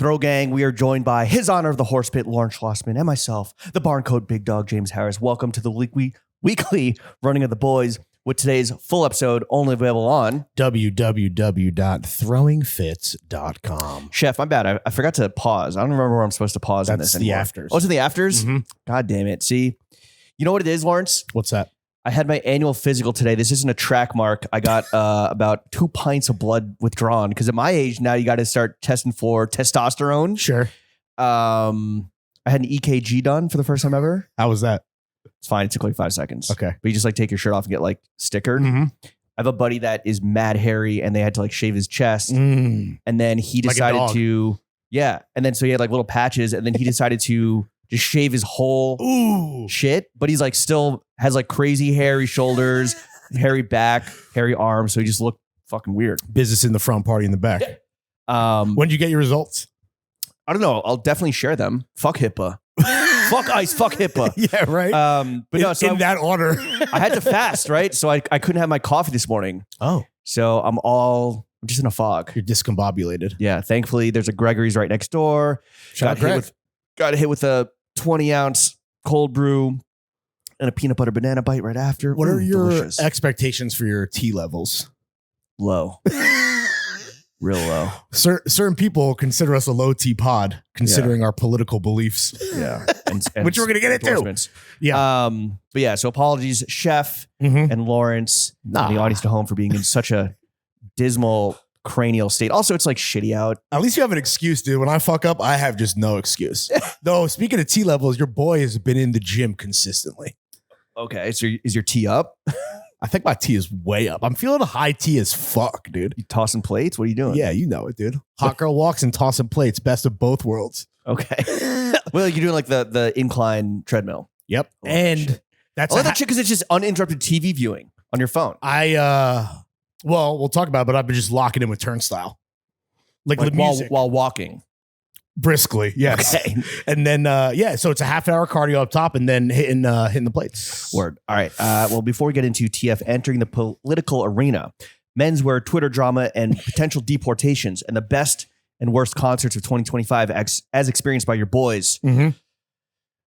Throw Gang. We are joined by His Honor of the Horse Pit, Lawrence Schlossman, and myself, the Barncode Big Dog, James Harris. Welcome to the weekly running of the boys with today's full episode only available on www.throwingfits.com. Chef, my bad. I forgot to pause. I don't remember where I'm supposed to pause in this That's the anymore. afters. Oh, it's in the afters? Mm-hmm. God damn it. See, you know what it is, Lawrence? What's that? I had my annual physical today. This isn't a track mark. I got about 2 pints of blood withdrawn because at my age now you got to start testing for testosterone. Sure. I had an EKG done for the first time ever. How was that? It's fine. It took like 5 seconds. Okay. But you just like take your shirt off and get like stickered. Mm-hmm. I have a buddy that is mad hairy and they had to like shave his chest. And then he Like a decided dog. to, yeah. And then so he had like little patches and then he decided to just shave his whole Ooh. shit. But he's like still has like crazy hairy shoulders, hairy back, hairy arms. So he just looked fucking weird. Business in the front, party in the back. When did you get your results? I don't know. I'll definitely share them. Fuck HIPAA. Fuck ICE. Fuck HIPAA. Yeah, right. But no, so in that order. I had to fast, right? So I couldn't have my coffee this morning. Oh, So I'm just in a fog. you're discombobulated. Yeah. Thankfully, there's a Gregory's right next door. Shout out Greg. Got hit with a 20-ounce cold brew and a peanut butter banana bite right after. What are your delicious. expectations for your tea levels? Low? Real low. Certain people consider us a low tea pod, considering our political beliefs. Yeah. And Which we're gonna get into. endorsements. Yeah. But yeah, so apologies, Chef Mhm. and Lawrence and the audience at home for being in such a dismal cranial state. Also, it's like shitty out. At least you have an excuse, dude. When I fuck up, I have just no excuse. Though, speaking of tea levels, your boy has been in the gym consistently. Okay. So is your tea up? I think my tea is way up. I'm feeling a high tea as fuck, dude. You tossing plates? What are you doing? Yeah, you know it, dude. Hot girl walks and tossing plates. Best of both worlds. Okay. Well, you're doing like the incline treadmill. Yep. Oh, And shit. that's I like that shit because it's just uninterrupted TV viewing on your phone. well, we'll talk about it, but I've been just locking in with Turnstile. Like the music. while walking. Briskly, yes. Okay. And then so it's a half-hour cardio up top and then hitting the plates. Word. All right. Well, before we get into TF entering the political arena, menswear, Twitter drama, and potential deportations, and the best and worst concerts of 2025 as experienced by your boys. Mm-hmm.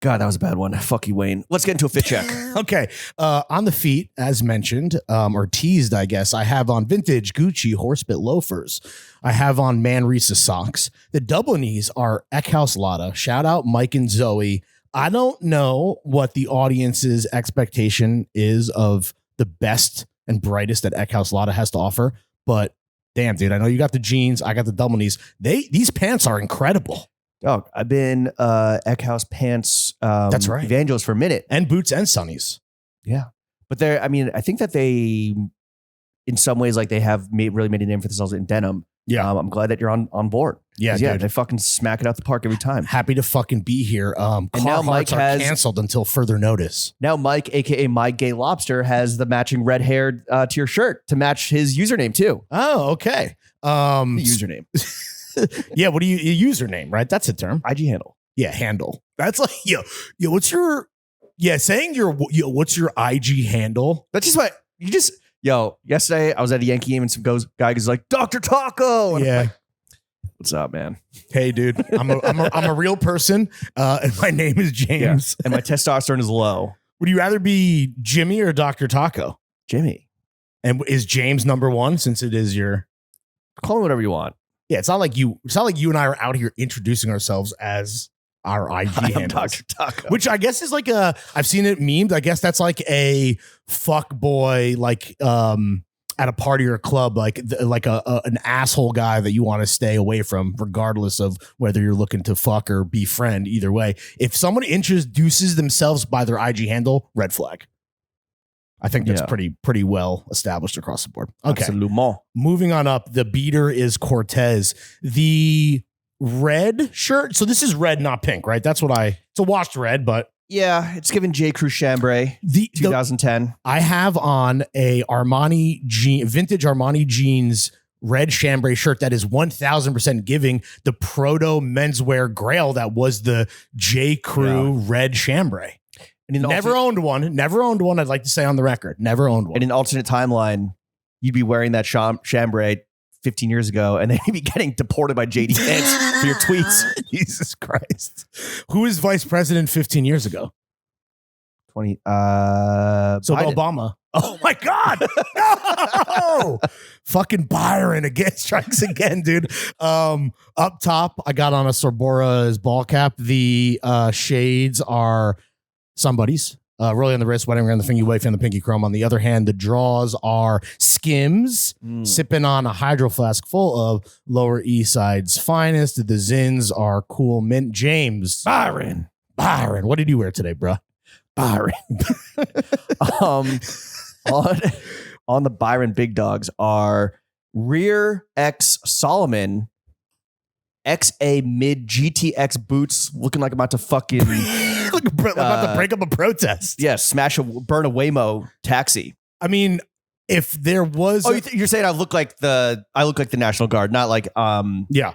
God, that was a bad one. Fuck you, Wayne. Let's get into a fit check. Okay. On the feet, as mentioned, or teased, I guess, I have on vintage Gucci Horsebit loafers. I have on Manresa socks. The double knees are Eckhouse Lotta. Shout out Mike and Zoe. I don't know what the audience's expectation is of the best and brightest that Eckhouse Lotta has to offer, but damn, dude, I know you got the jeans. I got the double knees. These pants are incredible. Oh, I've been Eckhouse pants That's right. evangelist for a minute. And boots and sunnies. Yeah. But I think that they, in some ways, like they have really made a name for themselves in denim. Yeah. I'm glad that you're on board. Yeah, Yeah, dude. they fucking smack it out the park every time. Happy to fucking be here. now Mike Carhartts are has- canceled until further notice. Now Mike, aka My Gay Lobster, has the matching red hair to your shirt to match his username too. Oh, okay. Username, Yeah, what do you username, right? That's a term. IG handle. Yeah, handle. That's like, yo, what's your what's your IG handle? That's just what you just. Yesterday I was at a Yankee game and some guy was like Dr. Taco. And I'm Yeah. like, what's up, man? Hey, dude, I'm a real person, and my name is James. And my testosterone is low. Would you rather be Jimmy or Dr. Taco? Jimmy, And is James number one since it is your? call me whatever you want. Yeah, it's not like you and I are out here introducing ourselves as our IG I am handles. Dr. Taco. Which I guess is like I've seen it memed. I guess that's like a fuck boy, like at a party or a club, like an asshole guy that you want to stay away from, regardless of whether you're looking to fuck or befriend. Either way, if someone introduces themselves by their IG handle, red flag. I think that's Yeah. pretty well established across the board. Okay, Absolument. moving on up. The beater is Cortez. The red shirt. So this is red, not pink, right? That's what it's a washed red, but Yeah, it's given J. Crew Chambray, the 2010. I have on a vintage Armani jeans red chambray shirt that is 1000% giving the proto menswear grail that was the J. Crew red chambray. And in Never owned one. I'd like to say on the record, never owned one. in an alternate timeline, you'd be wearing that chambray 15 years ago, and then you'd be getting deported by JD Vance for your tweets. Jesus Christ. Who was vice president 15 years ago? 20. So Biden. Obama. Oh my God. No. Fucking Byron again strikes again, dude. Up top, I got on a Sorbora's ball cap. The shades are somebody's. Rolling on the wrist, wedding ring on the finger, wave on the pinky chrome. On the other hand, the draws are Skims, sipping on a hydro flask full of Lower East Side's finest. The Zins are Cool Mint. James. Byron. What did you wear today, bro? Byron. On the Byron big dogs are Rear X Solomon XA mid GTX boots, looking like I'm about to fucking about to break up a protest. yeah, burn a Waymo taxi. I mean, if there was, You're saying I look like the National Guard, not like yeah,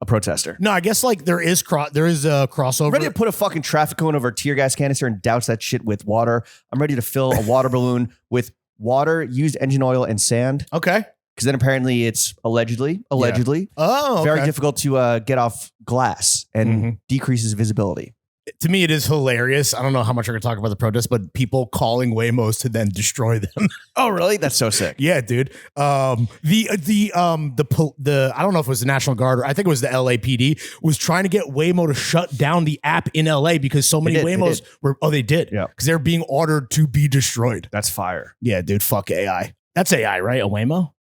a protester. no, I guess like there is a crossover. I'm ready to put a fucking traffic cone over a tear gas canister and douse that shit with water. I'm ready to fill a water balloon with water, used engine oil, and sand. Okay. Because then apparently it's allegedly, Oh, okay. very difficult to get off glass and decreases visibility. To me, it is hilarious. I don't know how much we're gonna talk about the protest, but people calling Waymos to then destroy them. Oh, really? That's so sick. Yeah, dude. The I don't know if it was the National Guard or I think it was the LAPD was trying to get Waymo to shut down the app in LA because so many Waymos were. Oh, they did. Yeah, because they're being ordered to be destroyed. That's fire. Yeah, dude. Fuck AI. That's AI, right? A Waymo.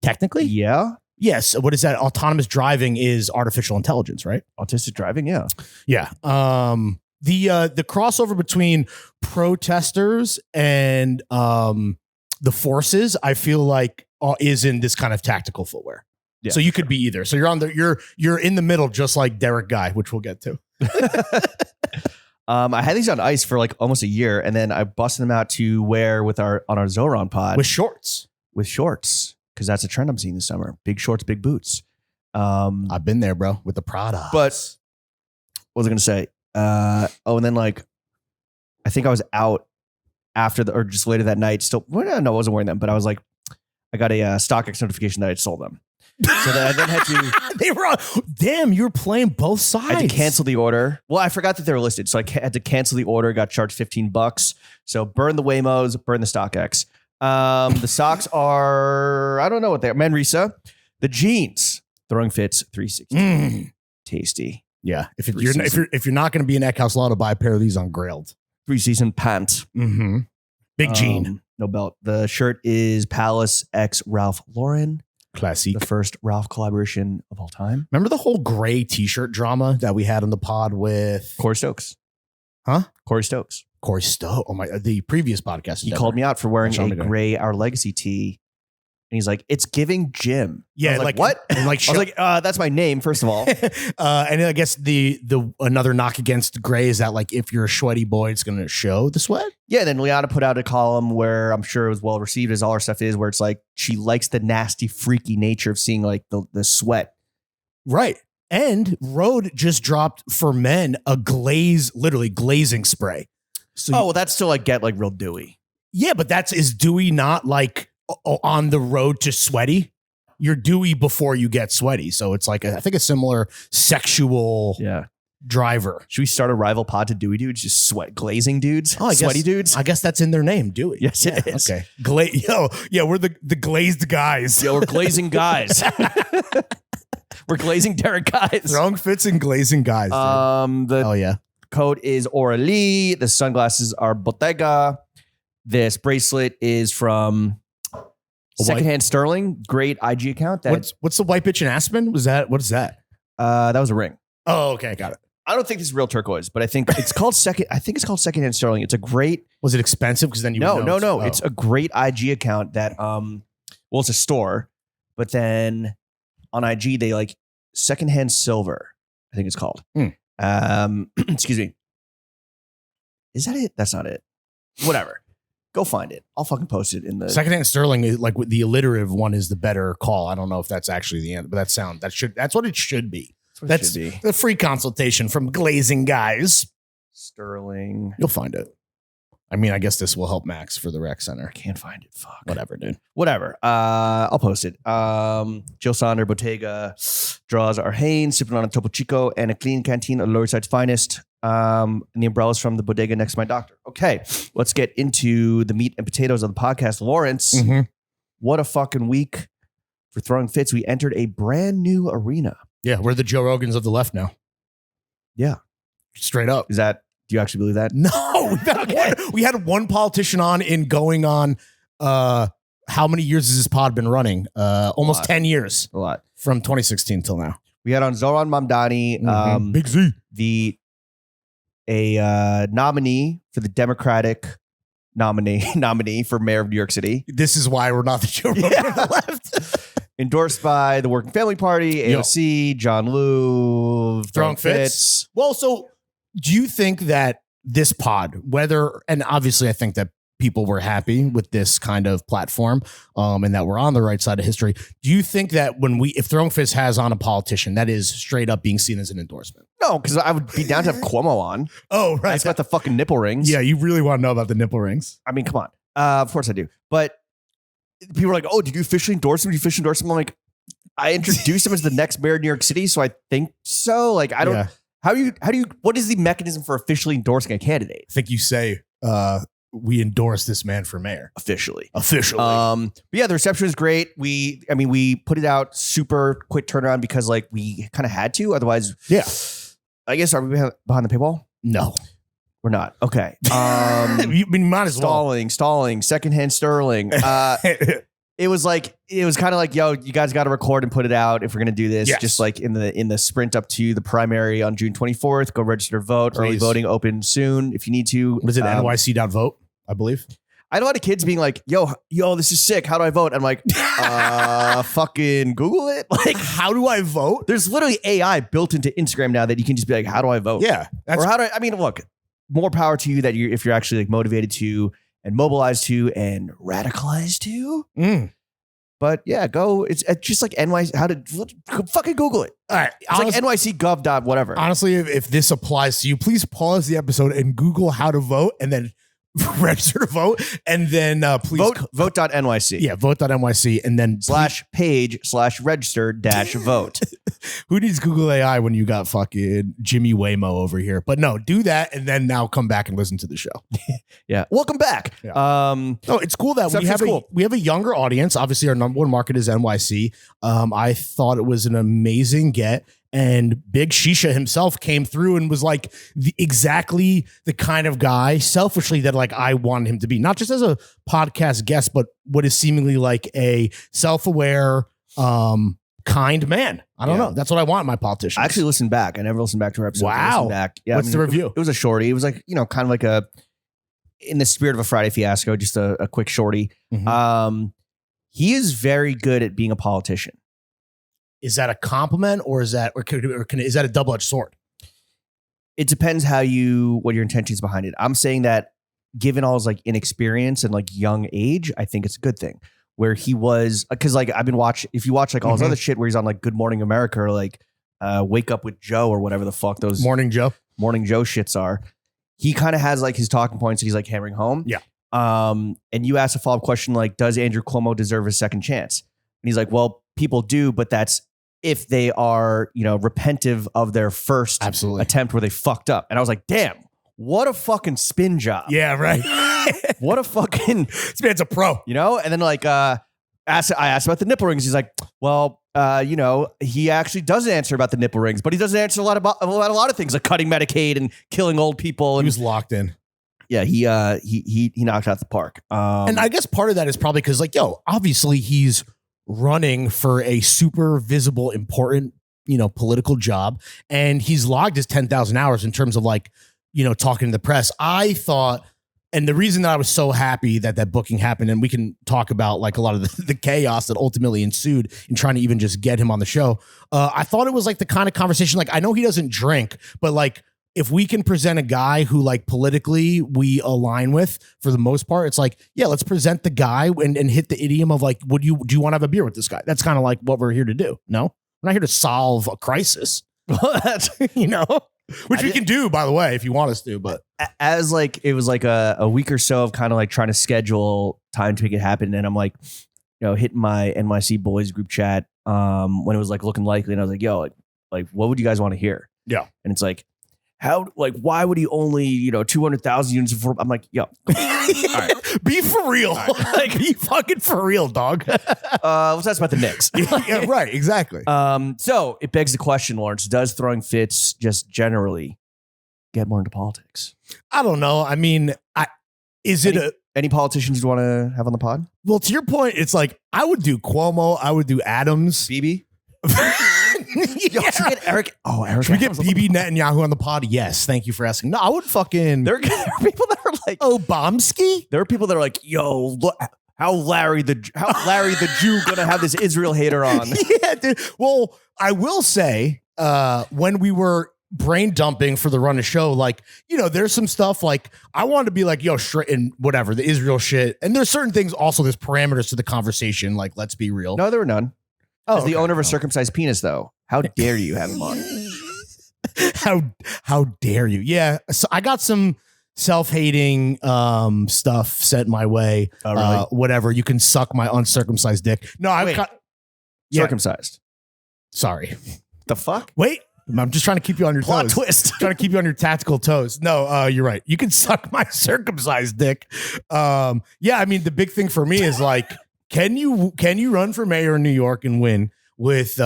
Technically, yeah. Yes. What is that? Autonomous driving is artificial intelligence, right? Autistic driving, yeah. Yeah. The crossover between protesters and the forces, I feel like is in this kind of tactical footwear. Yeah, so you could be either. So you're in the middle, just like Derek Guy, which we'll get to. I had these on ice for like almost a year, and then I busted them out to wear on our Zoran pod with shorts. Because that's a trend I'm seeing this summer. Big shorts, big boots. I've been there, bro, with the Prada. But what was I going to say? And then like, I think I was out after or just later that night. Still, no, I wasn't wearing them, but I was like, I got a StockX notification that I'd sold them. So then I then had to. Damn, you were playing both sides. I had to cancel the order. Well, I forgot that they were listed, so I had to cancel the order. Got charged $15. So burn the Waymos, burn the StockX. The socks are, I don't know what they are. Manresa. The jeans, Throwing Fits 360. Tasty. Yeah. If you're not going to be in Eckhouse Law to buy a pair of these on Grailed. 3-season pant. Big jean. No belt. The shirt is Palace X Ralph Lauren. Classic. The first Ralph collaboration of all time. Remember the whole gray t-shirt drama that we had on the pod with Corey Stokes. Huh? Corey Stokes. Corey Stowe. Oh my! The previous podcast. He called me out for wearing a gray Our Legacy tee, and he's like, "It's giving Jim." Yeah, like what? And like, I was like, "That's my name, first of all." And I guess the another knock against gray is that like if you're a sweaty boy, it's going to show the sweat. Yeah. Then Liana put out a column where I'm sure it was well received, as all her stuff is, where it's like she likes the nasty, freaky nature of seeing like the sweat. Right. And Rode just dropped for men a literally glazing spray. So well, that's still like get like real dewy. Yeah, but is dewy not like on the road to sweaty? You're dewy before you get sweaty. So it's like, I think a similar sexual driver. Should we start a rival pod to dewy dudes? Just glazing dudes? Sweaty dudes? I guess that's in their name, dewy. Yes, it is. Okay. We're the glazed guys. We're glazing guys. We're glazing Derek guys. Throwing Fits and glazing guys. Oh yeah. Code is Orly. The sunglasses are Bottega. This bracelet is from Secondhand Sterling. Great IG account. What's the white bitch in Aspen? What is that? That was a ring. Oh, okay, got it. I don't think this is real turquoise, but I think it's called Secondhand Sterling. It's a great. Was it expensive? Because then you no. Oh. It's a great IG account that it's a store, but then on IG they like Secondhand Silver. I think it's called. Excuse me. Is that it? That's not it. Whatever. Go find it. I'll fucking post it in the Secondhand Sterling is like the alliterative one is the better call. I don't know if that's actually the end, but that's what it should be. That's the free consultation from glazing guys. Sterling. You'll find it. I mean, I guess this will help Max for the rec center. I can't find it. Fuck. Whatever, dude. Whatever. I'll post it. Jill Sonder, Bottega, draws our Hanes, sipping on a Topo Chico and a clean canteen of Lower Side's finest. And the umbrellas from the bodega next to my doctor. Okay, let's get into the meat and potatoes of the podcast. Lawrence, what a fucking week for Throwing Fits. We entered a brand new arena. Yeah, we're the Joe Rogans of the left now. Yeah. Straight up. Do you actually believe that? No, we had one politician on going on. How many years has this pod been running? Almost 10 years. A lot. From 2016 till now. We had on Zoran Mamdani, Big Z. a nominee for the Democratic nominee for mayor of New York City. This is why we're not the Joe Rogan of the left. Endorsed by the Working Family Party, AOC, John Liu, Throwing Fits. Well, so do you think that this pod, and obviously I think that people were happy with this kind of platform and that we're on the right side of history. Do you think that if Throwing Fits has on a politician, that is straight up being seen as an endorsement? No, because I would be down to have Cuomo on. Oh, right. That's about the fucking nipple rings. Yeah, you really want to know about the nipple rings. I mean, come on. Of course I do. But people are like, oh, did you officially endorse him? Did you officially endorse him? I'm like, I introduced him as the next mayor of New York City, so I think so. Like, I don't. Yeah. How do you? What is the mechanism for officially endorsing a candidate? I think you say we endorse this man for mayor Officially. But yeah, the reception is great. We put it out super quick turnaround because like we kind of had to. Otherwise, yeah. I guess are we behind the paywall? No, we're not. Okay. You might as well. Stalling. Secondhand sterling. It was kind of like, yo, you guys got to record and put it out if we're gonna do this. Yes. Just like in the sprint up to the primary on June 24th. Go register to vote. Please. Early voting open soon if you need to. What is it? NYC.vote, I believe. I had a lot of kids being like, yo, this is sick. How do I vote? I'm like, fucking Google it. Like, how do I vote? There's literally AI built into Instagram now that you can just be like, how do I vote? Yeah. Or how do I mean, look, more power to you that if you're actually like motivated to and mobilized to and radicalized to. But yeah, it's just like NYC. Fucking Google it. All right. It's like NYC.gov. Whatever. Honestly, if this applies to you, please pause the episode and Google how to vote and then register to vote. And then please vote.nyc. Yeah, vote.nyc. And then /page/register-vote. Who needs Google AI when you got fucking Jimmy Waymo over here? But no, do that and then now come back and listen to the show. Yeah. Welcome back. Yeah. No, it's cool that we have a younger audience. Obviously, our number one market is NYC. I thought it was an amazing get. And Big Shisha himself came through and was like exactly the kind of guy, selfishly, that like I wanted him to be, not just as a podcast guest, but what is seemingly like a self-aware, kind man. I don't know. That's what I want in my politician. I actually listened back. I never listened back to her episode. Wow. Back. Yeah, What's the review? It was a shorty. It was like, kind of like in the spirit of a Friday Fiasco, just a quick shorty. He is very good at being a politician. Is that a compliment or is that is that a double-edged sword? It depends what your intentions behind it. I'm saying that given all his like inexperience and like young age, I think it's a good thing. Where he was, because like I've been if you watch like all his other shit where he's on like Good Morning America or like Wake Up with Joe or whatever the fuck those Morning Joe shits are, he kind of has like his talking points that he's like hammering home. Yeah. And you asked a follow-up question like, does Andrew Cuomo deserve a second chance? And he's like, well, people do, but that's if they are, repentive of their first attempt where they fucked up. And I was like, damn, what a fucking spin job. Yeah, right. What a fucking, this man's a pro. And then like, I asked about the nipple rings. He's like, well, he actually does answer about the nipple rings, but he doesn't answer a lot of things like cutting Medicaid and killing old people. And he was locked in. Yeah, he knocked out the park. And I guess part of that is probably because like, obviously he's running for a super visible, important, political job. And he's logged his 10,000 hours in terms of like, talking to the press. I thought, and the reason that I was so happy that booking happened, and we can talk about like a lot of the chaos that ultimately ensued in trying to even just get him on the show. I thought it was like the kind of conversation, like I know he doesn't drink, but like if we can present a guy who like politically we align with for the most part, it's like, yeah, let's present the guy and hit the idiom of like, do you want to have a beer with this guy? That's kind of like what we're here to do. No, we're not here to solve a crisis. Which we can do, by the way, if you want us to. But as like it was like a week or so of kind of like trying to schedule time to make it happen, and I'm like, hitting my NYC boys group chat when it was like looking likely, and I was like, yo, like what would you guys want to hear? Yeah, and it's like, why would he only 200,000 units for? I'm like, yo, all right. Be for real, like be fucking for real, dog. What's that about the Knicks? Yeah, right, exactly. So it begs the question, Lawrence: does throwing fits just generally get more into politics? I don't know. I mean, Any politicians you want to have on the pod? Well, to your point, it's like I would do Cuomo, I would do Adams, BB. Yeah. Should we get Eric? Oh, Eric. Should we get BB Netanyahu on the pod? Yes, thank you for asking. No, I would fucking. There are people that are like Obamsky. There are people that are like, yo, look how Larry the Jew gonna have this Israel hater on. Yeah, dude. Well, I will say, when we were brain dumping for the run of show, like, there's some stuff like I wanted to be like, yo, straight and whatever, the Israel shit. And there's certain things also, there's parameters to the conversation. Like, let's be real. No, there were none. Oh, As the owner of a circumcised penis, though, how dare you have him on? How dare you? Yeah. So I got some self-hating stuff sent my way. Oh, really? Whatever. You can suck my uncircumcised dick. No, I've got Circumcised. Sorry. The fuck? Wait. I'm just trying to keep you on your Plot toes. twist. Trying to keep you on your tactical toes. No, you're right. You can suck my circumcised dick. Yeah, I mean, the big thing for me is like, can you run for mayor in New York and win with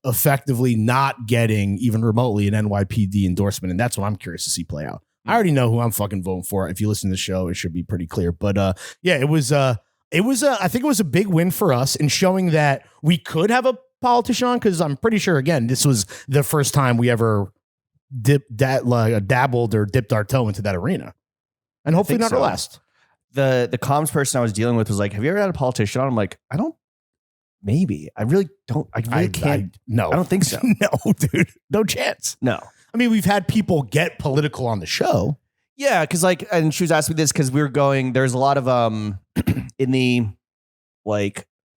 effectively not getting even remotely an NYPD endorsement? And that's what I'm curious to see play out. I already know who I'm fucking voting for. If you listen to the show, it should be pretty clear. But yeah, I think it was a big win for us in showing that we could have a politician on, because I'm pretty sure, again, this was the first time we ever dabbled or dipped our toe into that arena. And hopefully not our last. The comms person I was dealing with was like, have you ever had a politician on? I'm like, I don't. Maybe. I really don't. I really can't. No. I don't think so. No, dude. No chance. No. I mean, we've had people get political on the show. Yeah, because and she was asking me this because we were going, there's a lot of, in the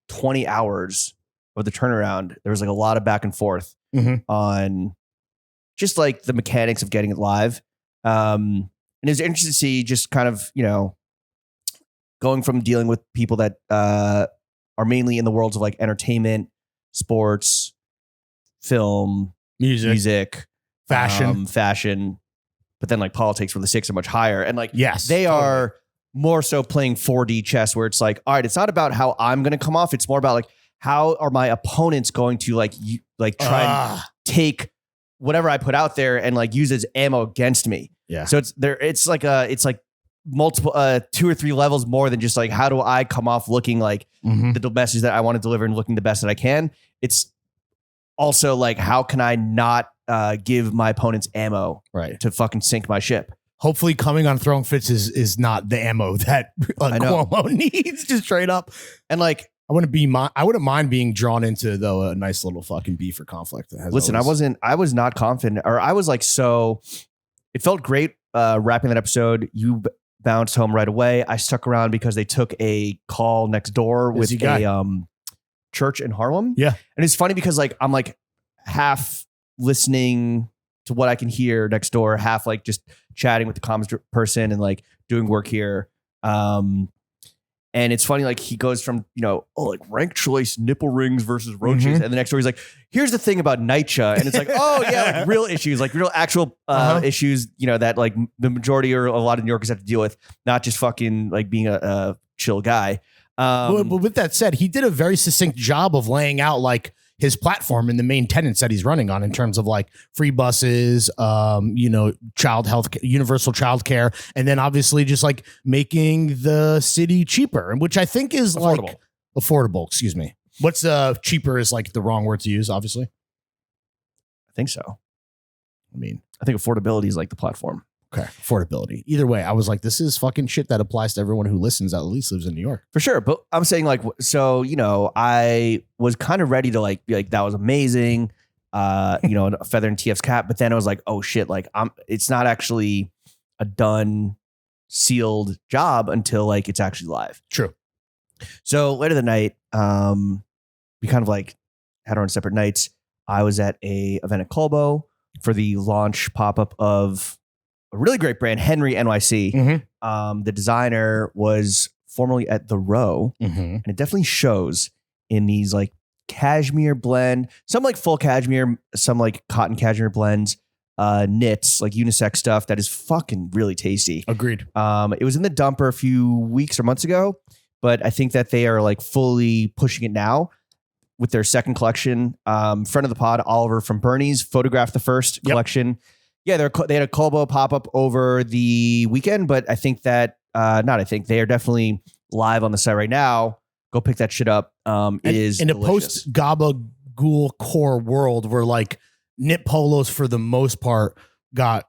20 hours of the turnaround, there was a lot of back and forth on just the mechanics of getting it live. And it was interesting to see just kind of, going from dealing with people that are mainly in the worlds of entertainment, sports, film, music, fashion, but then politics where the stakes are much higher. And yes, they are more so playing 4D chess where it's all right, it's not about how I'm going to come off. It's more about how are my opponents going to try and take whatever I put out there and use as ammo against me. Yeah. So it's multiple 2 or 3 levels more than just how do I come off looking like the message that I want to deliver and looking the best that I can. It's also how can I not give my opponents ammo to fucking sink my ship. Hopefully coming on Throwing Fits is not the ammo that Cuomo needs, just straight up. And I wouldn't mind being drawn into though a nice little fucking beef or conflict. Listen, I was not confident, or I was so it felt great wrapping that episode. You bounced home right away. I stuck around because they took a call next door with a church in Harlem. Yeah. And it's funny because I'm half listening to what I can hear next door, half just chatting with the comms person and doing work here. And it's funny, he goes from, ranked choice nipple rings versus roaches. And the next story he's here's the thing about NYCHA. And it's real issues, real actual issues, that the majority or a lot of New Yorkers have to deal with, not just fucking being a chill guy. But with that said, he did a very succinct job of laying out his platform and the main tenets that he's running on in terms of free buses, child health, universal child care, and then obviously just making the city cheaper, which I think is affordable. Excuse me. What's cheaper is the wrong word to use, obviously. I think so. I mean, I think affordability is the platform. Okay. Affordability. Either way, I was this is fucking shit that applies to everyone who listens that at least lives in New York. For sure. But I'm saying so, I was kind of ready to be that was amazing. A feather in TF's cap. But then I was oh shit, it's not actually a done sealed job until it's actually live. True. So later that night, we kind of had our own separate nights. I was at a event at Colbo. for the launch pop-up of a really great brand, Henry NYC. The designer was formerly at The Row, and it definitely shows in these like cashmere blend, some like full cashmere, some like cotton cashmere blends, knits, like unisex stuff that is fucking really tasty. Agreed. It was in the dumper a few weeks or months ago, but I think that they are like fully pushing it now with their second collection. Friend of the pod, Oliver from Bernie's, photographed the first collection. Yeah, they had a Colbo pop-up over the weekend, but I think that, they are definitely live on the site right now. Go pick that shit up. It is in a delicious. post-Gabagool core world where like knit polos for the most part got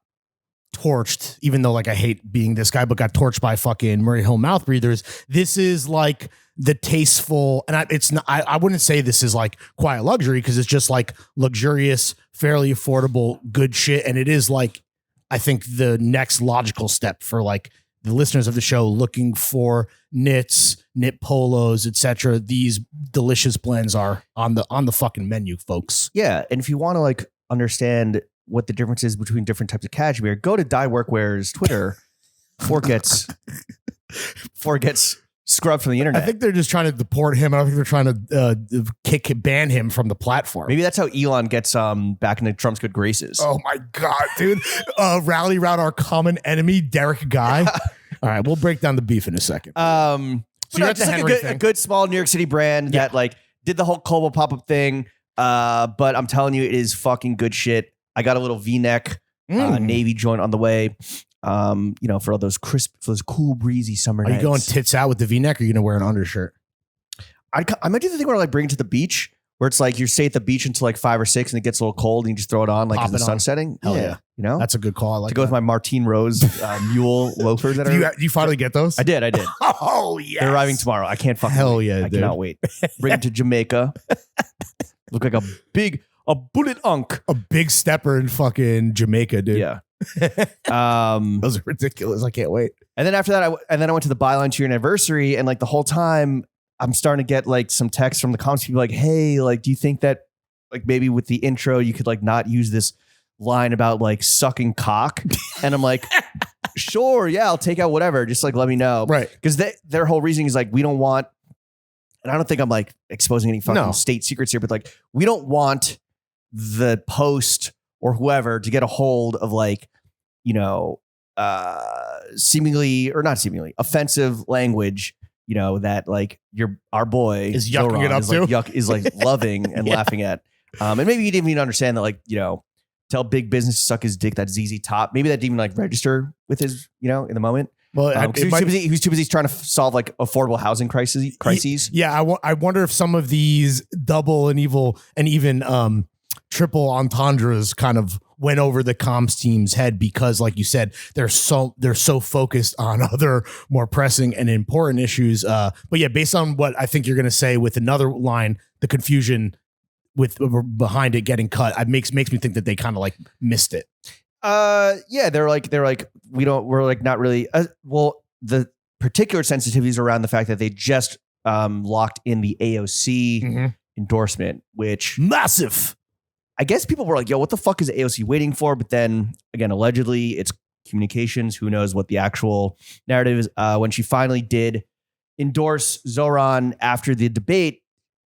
torched, even though like I hate being this guy, but got torched by fucking Murray Hill mouth breathers. This is like the tasteful, and I wouldn't say this is like quiet luxury because it's just like luxurious, fairly affordable, good shit. And it is like, I think the next logical step for like the listeners of the show looking for knits, knit polos, etc. These delicious blends are on the fucking menu, folks. Yeah, and if you want to like understand what the difference is between different types of cashmere, go to Dye Workwear's Twitter before it gets scrubbed from the internet. I think they're just trying to deport him. I don't think they're trying to ban him from the platform. Maybe that's how Elon gets back into Trump's good graces. Oh my God, dude. Rally around our common enemy, Derek Guy. All right, we'll break down the beef in a second. So you're at the Henry like a good small New York City brand that like did the whole Colbo pop-up thing. But I'm telling you, it is fucking good shit. I got a little V-neck navy joint on the way. For all those for those cool, breezy summer nights. Are you going tits out with the V-neck or are you going to wear an undershirt? I might do the thing where I like bring it to the beach where it's like you stay at the beach until like 5 or 6 and it gets a little cold and you just throw it on like as the sun's setting. Hell yeah. You know? That's a good call. I like to go with my Martine Rose mule loafers. That you finally get those? I did. Oh, yeah. They're arriving tomorrow. I can't fucking Hell wait. yeah, I cannot wait. Bring it to Jamaica. Look like a bullet unk. A big stepper in fucking Jamaica, dude. Yeah. Those are ridiculous. I can't wait. And then after that, I went to the Byline 2-year anniversary, and like the whole time, I'm starting to get like some texts from the comments, people like, "Hey, like, do you think that like maybe with the intro you could like not use this line about like sucking cock?" And I'm like, "Sure, yeah, I'll take out whatever. Just like let me know." Right? Because their whole reasoning is like, we don't want, and I don't think I'm like exposing any fucking state secrets here, but like we don't want the Post or whoever to get a hold of like, seemingly or not seemingly offensive language, that like our boy is yucking Zoran it up is like loving and laughing at. And maybe you didn't even understand that, like, tell big business to suck his dick, that ZZ Top. Maybe that didn't even like register with his, in the moment. Well, he was too busy trying to solve like affordable housing crises. Yeah. I wonder if some of these double and evil and even triple entendres kind of went over the comms team's head because, like you said, they're so focused on other more pressing and important issues. But yeah, based on what I think you're going to say with another line, the confusion with behind it getting cut, it makes me think that they kind of like missed it. Yeah, they're like we're like not really. Well, the particular sensitivities around the fact that they just locked in the AOC endorsement, which massive. I guess people were like, yo, what the fuck is AOC waiting for? But then again, allegedly it's communications. Who knows what the actual narrative is? When she finally did endorse Zoran after the debate,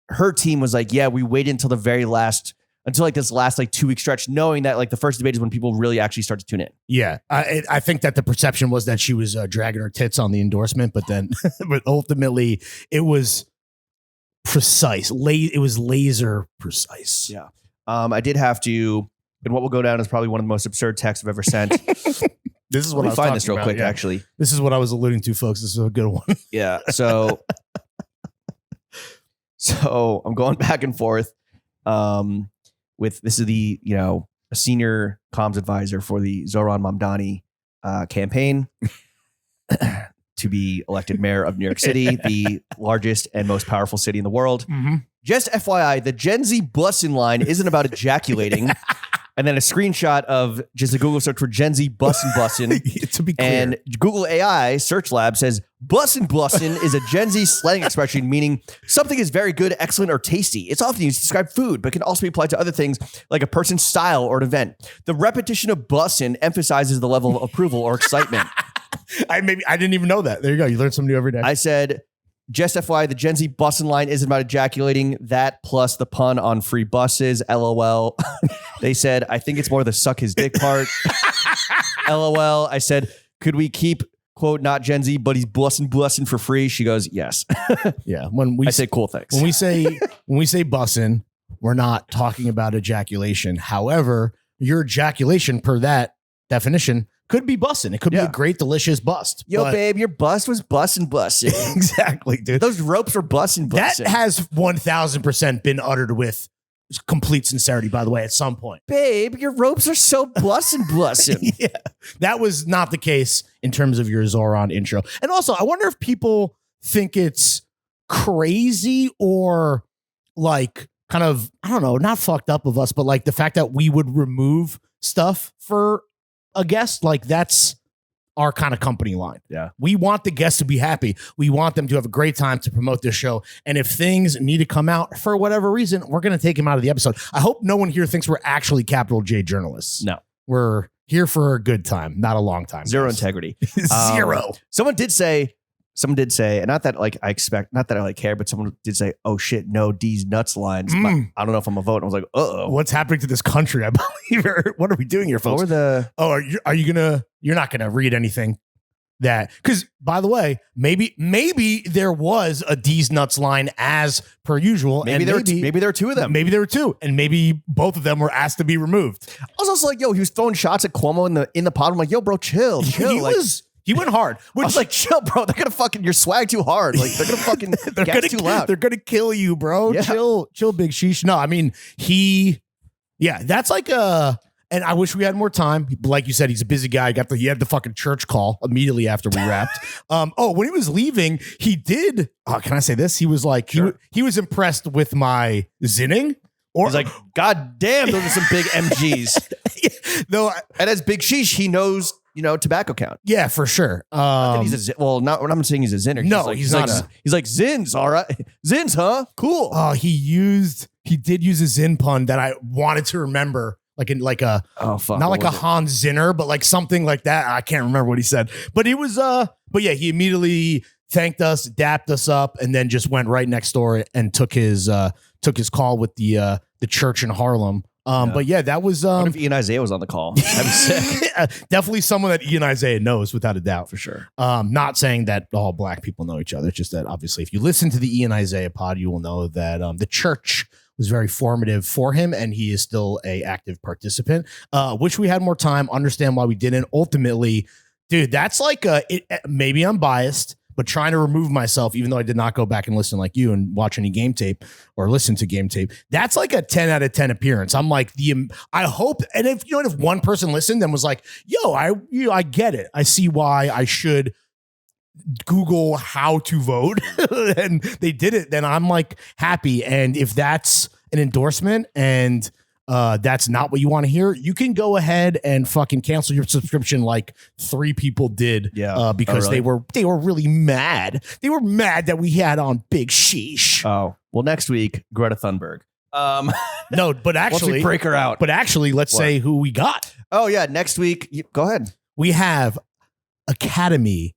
her team was like, yeah, we waited until the very last, until like this last like 2 week stretch, knowing that like the first debate is when people really actually start to tune in. Yeah. I think that the perception was that she was dragging her tits on the endorsement, but then, but ultimately it was precise. It was laser precise. Yeah. I did have to, and what will go down is probably one of the most absurd texts I've ever sent. This is what I was find this real about, quick, yeah. actually. This is what I was alluding to, folks. This is a good one. Yeah. So I'm going back and forth with, this is the, a senior comms advisor for the Zoran Mamdani campaign to be elected mayor of New York City, the largest and most powerful city in the world. Just FYI, the Gen Z bus in line isn't about ejaculating. And then a screenshot of just a Google search for Gen Z bussin'. To be clear. And Google AI Search Lab says bussin' is a Gen Z slang expression meaning something is very good, excellent, or tasty. It's often used to describe food, but can also be applied to other things like a person's style or an event. The repetition of bussin' emphasizes the level of approval or excitement. I didn't even know that. There you go. You learn something new every day. I said, just FYI, the Gen Z bussin' line isn't about ejaculating. That plus the pun on free buses. LOL. They said, I think it's more the suck his dick part. LOL. I said, could we keep, quote, not Gen Z, but he's bussin' for free? She goes, yes. Yeah. When we I say, cool, thanks. when we say bussin', we're not talking about ejaculation. However, your ejaculation per that definition could be bussin'. It could be a great, delicious bust. Yo, But- babe, your bust was bussin'. Exactly, dude. Those ropes were bussin'. That has 1000% been uttered with complete sincerity, by the way, at some point. Babe, your ropes are so bussin'. Yeah. That was not the case in terms of your Zoran intro. And also, I wonder if people think it's crazy or like kind of, I don't know, not fucked up of us, but like the fact that we would remove stuff for a guest, like that's our kind of company line. Yeah. We want the guests to be happy. We want them to have a great time to promote this show. And if things need to come out for whatever reason, we're going to take them out of the episode. I hope no one here thinks we're actually capital J journalists. No. We're here for a good time, not a long time. Zero guys. integrity. Zero. Someone did say, and not that like I expect, not that I like care, but someone did say, oh shit, no D's nuts lines. I don't know if I'm a vote. And I was like, uh-oh. What's happening to this country? I believe. What are we doing here, folks? What were the, You're not gonna read anything that, because by the way, maybe there was a D's nuts line as per usual. maybe there were two of them. Maybe there were two, and maybe both of them were asked to be removed. I was also like, yo, he was throwing shots at Cuomo in the pod. I'm like, yo, bro, chill. He went hard. I was like, chill, bro. They're gonna fucking your swag too hard. Like they're gonna fucking gas too loud. They're gonna kill you, bro. Yeah. Chill, big sheesh. No, I mean that's like and I wish we had more time. Like you said, he's a busy guy. He had the fucking church call immediately after we wrapped. When he was leaving, he did. Can I say this? He was like, Sure. he was impressed with my zinning. Or He's like, God damn, those are some big MGs. no, And as Big Sheesh, he knows, tobacco count. yeah, for sure. He's I'm saying he's a zinner. No, he's not He's like Zins, all right. Zins, huh? Cool. He did use a zin pun that I wanted to remember. Like a Oh fuck! not what like a was it? Hans Zimmer, but like something like that. I can't remember what he said, but it was but yeah, he immediately thanked us, dapped us up, and then just went right next door and took his call with the church in Harlem. But yeah, that was What if Ian Isaiah was on the call? I'm sick definitely someone that Ian Isaiah knows without a doubt. for sure. Not saying that all black people know each other. It's just that obviously, if you listen to the Ian Isaiah pod, you will know that the church was very formative for him, and he is still a active participant. Wish we had more time. Understand why we didn't. Ultimately, dude, that's like maybe I'm biased, but trying to remove myself, even though I did not go back and listen like you and watch any game tape or listen to game tape. That's like a 10 out of 10 appearance. I'm like I hope, and if one person listened and was like, "Yo, I get it. I see why I should Google how to vote," and they did it, then I'm like happy. And if that's an endorsement and that's not what you want to hear, you can go ahead and fucking cancel your subscription like 3 people did. Yeah. Because Oh, really? they were really mad. They were mad that we had on Big Sheesh. Oh well, next week Greta Thunberg. No, but Once we actually, break her out. let's What? say who we got. Oh yeah, next week. Go ahead. We have Academy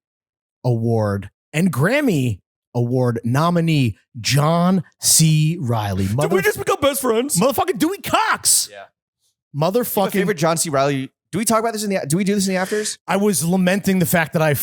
Award and Grammy Award nominee John C. Reilly. Did we just become best friends? Motherfucking Dewey Cox. Yeah. My Motherfucking. favorite John C. Reilly. Do we talk about this do we do this in the afters? I was lamenting the fact that I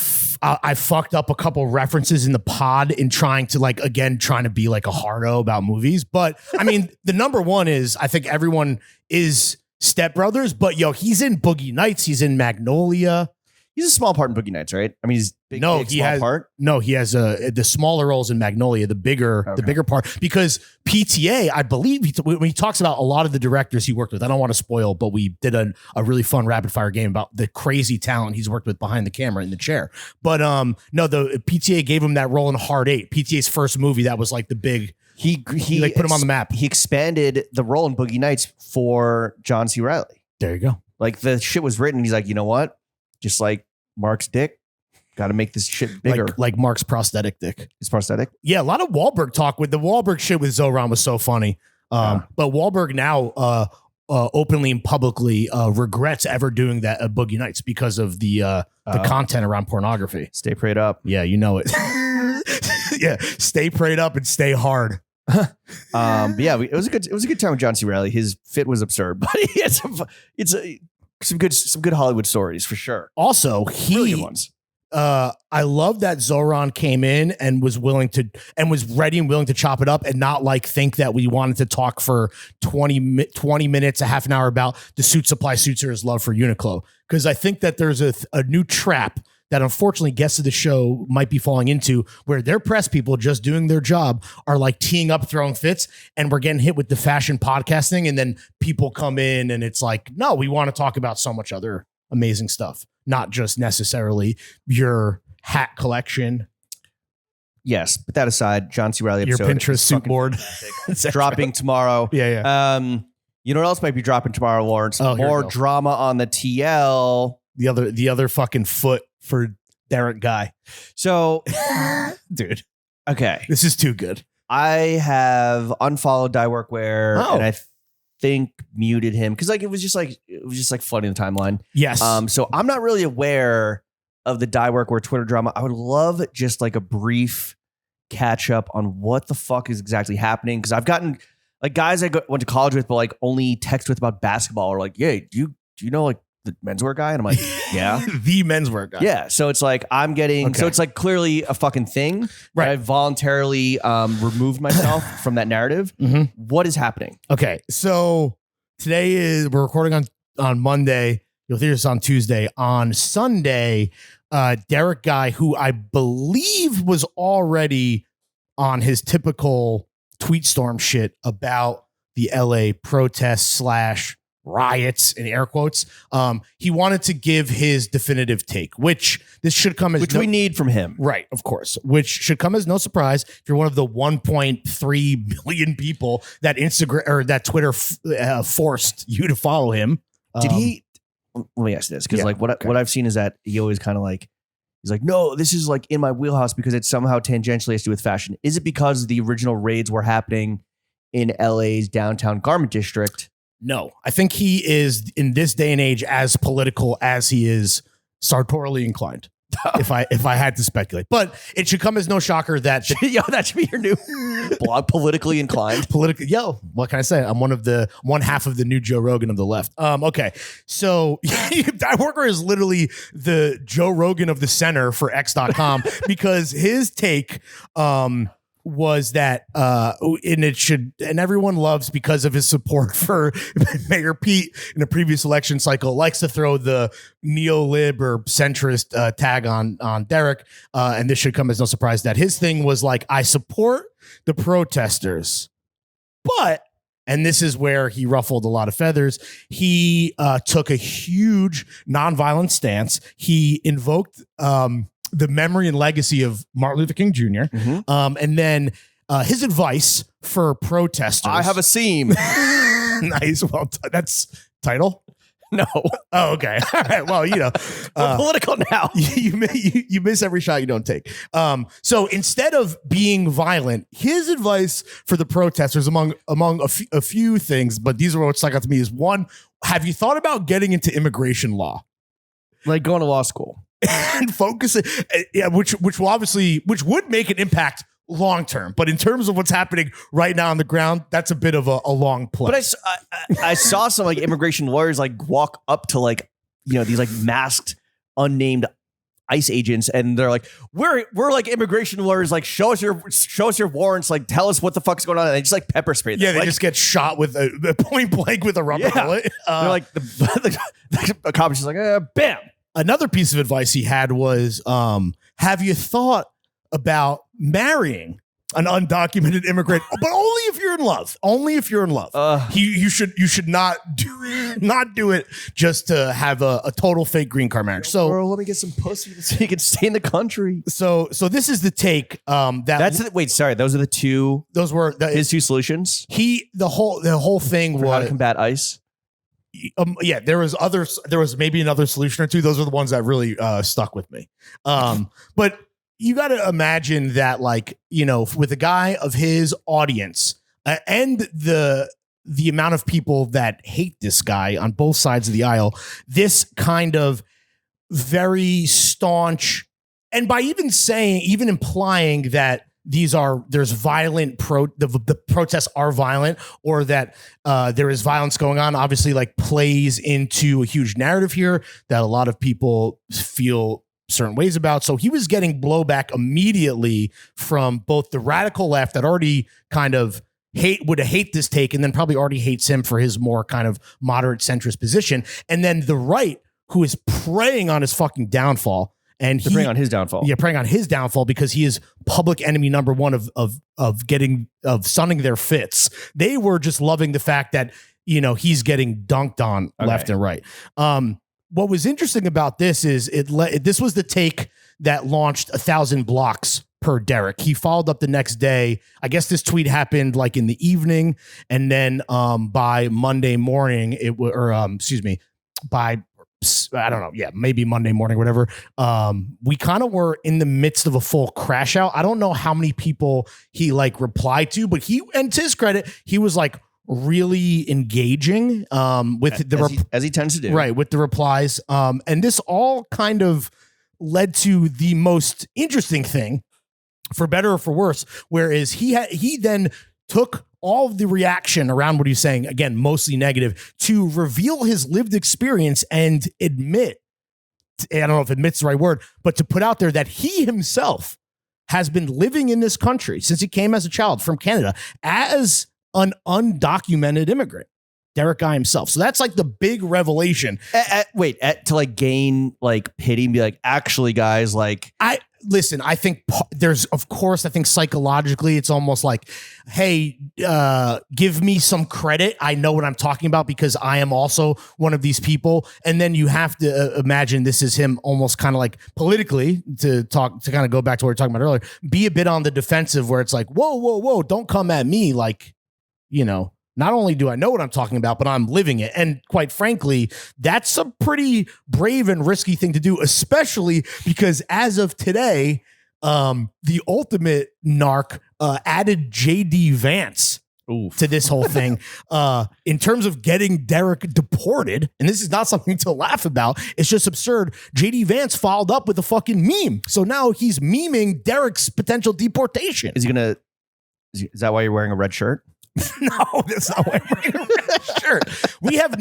fucked up a couple references in the pod in trying to be like a hardo about movies. But I mean, the number one is, I think everyone is Step Brothers, but yo, he's in Boogie Nights. He's in Magnolia. He's a small part in Boogie Nights, right? I mean, he's big, No, big, he small has- part. No, he has the smaller roles in Magnolia, the bigger part, because PTA, I believe when he talks about a lot of the directors he worked with, I don't want to spoil, but we did a really fun rapid fire game about the crazy talent he's worked with behind the camera in the chair. But no, the PTA gave him that role in Hard 8, PTA's first movie. That was like the big, He like put him on the map. He expanded the role in Boogie Nights for John C. Reilly. There you go. Like the shit was written. He's like, you know what? Just like Mark's dick, got to make this shit bigger. Like Mark's prosthetic dick. It's prosthetic. Yeah, a lot of Wahlberg talk with the Wahlberg shit with Zoran was so funny. But Wahlberg now openly and publicly regrets ever doing that at Boogie Nights because of the content around pornography. Stay prayed up. Yeah, you know it. Yeah, stay prayed up and stay hard. But yeah, it was a good time with John C. Reilly. His fit was absurd, but he had some good Hollywood stories for sure. Also, Really good ones. I love that Zoran came in and was willing to and was ready and willing to chop it up and not like think that we wanted to talk for 20 minutes, a half an hour about the suit supply suitors' love for Uniqlo. Because I think that there's a new trap that unfortunately guests of the show might be falling into where their press people just doing their job are like teeing up, throwing fits, and we're getting hit with the fashion podcasting. And then people come in and it's like, no, we want to talk about so much other amazing stuff, not just necessarily your hat collection. Yes, but that aside, John C. Reilly Your episode Pinterest suit board. dropping tomorrow. Yeah. You know what else might be dropping tomorrow, Lawrence? Oh, here we More go. drama on the TL. The other fucking foot for Derek Guy. So, Dude, okay, this is too good. I have unfollowed Die Workwear Oh. and I think muted him because it was just like flooding the timeline. Yes. So I'm not really aware of the Die Workwear Twitter drama. I would love just like a brief catch up on what the fuck is exactly happening, because I've gotten like guys I went to college with but like only text with about basketball or like, yeah, do you know like the menswear guy? And I'm like, yeah. The menswear guy. Yeah. So it's like I'm getting so Okay. it's like clearly a fucking thing. Right. I voluntarily removed myself from that narrative. Mhm. What is happening? Okay. So we're recording on Monday. You'll hear this on Tuesday. On Sunday, Derek Guy, who I believe was already on his typical tweet storm shit about the LA protests / riots in air quotes. He wanted to give his definitive take, which this should come as We need from him. right, of course, which should come as no surprise if you're one of the 1.3 million people that Instagram or that Twitter forced you to follow him. Did he? Let me ask this, because Yeah, like what I've seen is that he always kind of like he's like, no, this is like in my wheelhouse because it somehow tangentially has to do with fashion. Is it because the original raids were happening in LA's downtown garment district? No, I think he is in this day and age as political as he is sartorially inclined. if I had to speculate, but it should come as no shocker that Yo, that should be your new blog, politically inclined. what can I say? I'm one half of the new Joe Rogan of the left. Okay. So Die Worker is literally the Joe Rogan of the center for X.com because his take, was that and everyone loves because of his support for Mayor Pete in the previous election cycle, likes to throw the neo-lib or centrist tag on Derek, and this should come as no surprise that his thing was like, I support the protesters, but, and this is where he ruffled a lot of feathers, he took a huge nonviolent stance. He invoked the memory and legacy of Martin Luther King Jr. Mhm. And then his advice for protesters. I have a seam. Nice. Well, that's title. No, Oh, okay. All right. Well, we're political now. you miss every shot you don't take. So instead of being violent, his advice for the protesters, among a few things, but these are what stuck out to me, is one: have you thought about getting into immigration law? Like going to law school. And focus it, yeah, which would make an impact long term, but in terms of what's happening right now on the ground, that's a bit of a long play. But I saw some like immigration lawyers like walk up to like, you know, these like masked, unnamed ICE agents, and they're like, we're like immigration lawyers, like show us your warrants, like tell us what the fuck's going on. And they just like pepper spray them. Yeah, they like, just get shot with a point blank with a rubber Yeah. bullet. they're like the cop's just like bam. Another piece of advice he had was, have you thought about marrying an undocumented immigrant, but only if you're in love. Only if you're in love. You should not do it just to have a total fake green card marriage. So Bro, let me get some pussy so you can stay in the country. So this is the take. Wait, sorry, those are the two. Those were His two solutions the whole thing for how to was combat ICE. Yeah, there was maybe another solution or two. Those are the ones that really stuck with me. But you got to imagine that, like, you know, with a guy of his audience and the amount of people that hate this guy on both sides of the aisle, this kind of very staunch, and by even implying that there's violent the protests are violent, or that there is violence going on, obviously like plays into a huge narrative here that a lot of people feel certain ways about. So he was getting blowback immediately from both the radical left that already kind of would hate this take, and then probably already hates him for his more kind of moderate centrist position, and then the right, who is preying on his fucking downfall. And he's preying on his downfall. Yeah, preying on his downfall because he is public enemy number one of sunning their fits. They were just loving the fact that, you know, he's getting dunked on left and right. What was interesting about this is this was the take that launched 1,000 blocks per Derek. He followed up the next day. I guess this tweet happened like in the evening, and then by Monday morning, by I don't know. Yeah, maybe Monday morning, whatever. We kind of were in the midst of a full crash out. I don't know how many people he like replied to, but and to his credit, he was like really engaging with as he tends to do. Right, with the replies. And this all kind of led to the most interesting thing, for better or for worse, whereas he then took all of the reaction around what he's saying, again, mostly negative, to reveal his lived experience and admit, I don't know if admit's the right word, but to put out there that he himself has been living in this country since he came as a child from Canada as an undocumented immigrant. Derek Guy himself. So that's like the big revelation. To like gain like pity and be like, actually, guys, like I think I think psychologically it's almost like, hey, give me some credit. I know what I'm talking about because I am also one of these people. And then you have to imagine this is him almost kind of like politically to kind of go back to what we were talking about earlier, be a bit on the defensive where it's like, whoa, don't come at me. Like, you know, not only do I know what I'm talking about, but I'm living it. And quite frankly, that's a pretty brave and risky thing to do, especially because as of today, the ultimate narc added JD Vance to this whole thing in terms of getting Derek deported. And this is not something to laugh about. It's just absurd. JD Vance followed up with a fucking meme. So now he's memeing Derek's potential deportation. Is that why you're wearing a red shirt? No, that's not why I'm wearing a red shirt. We have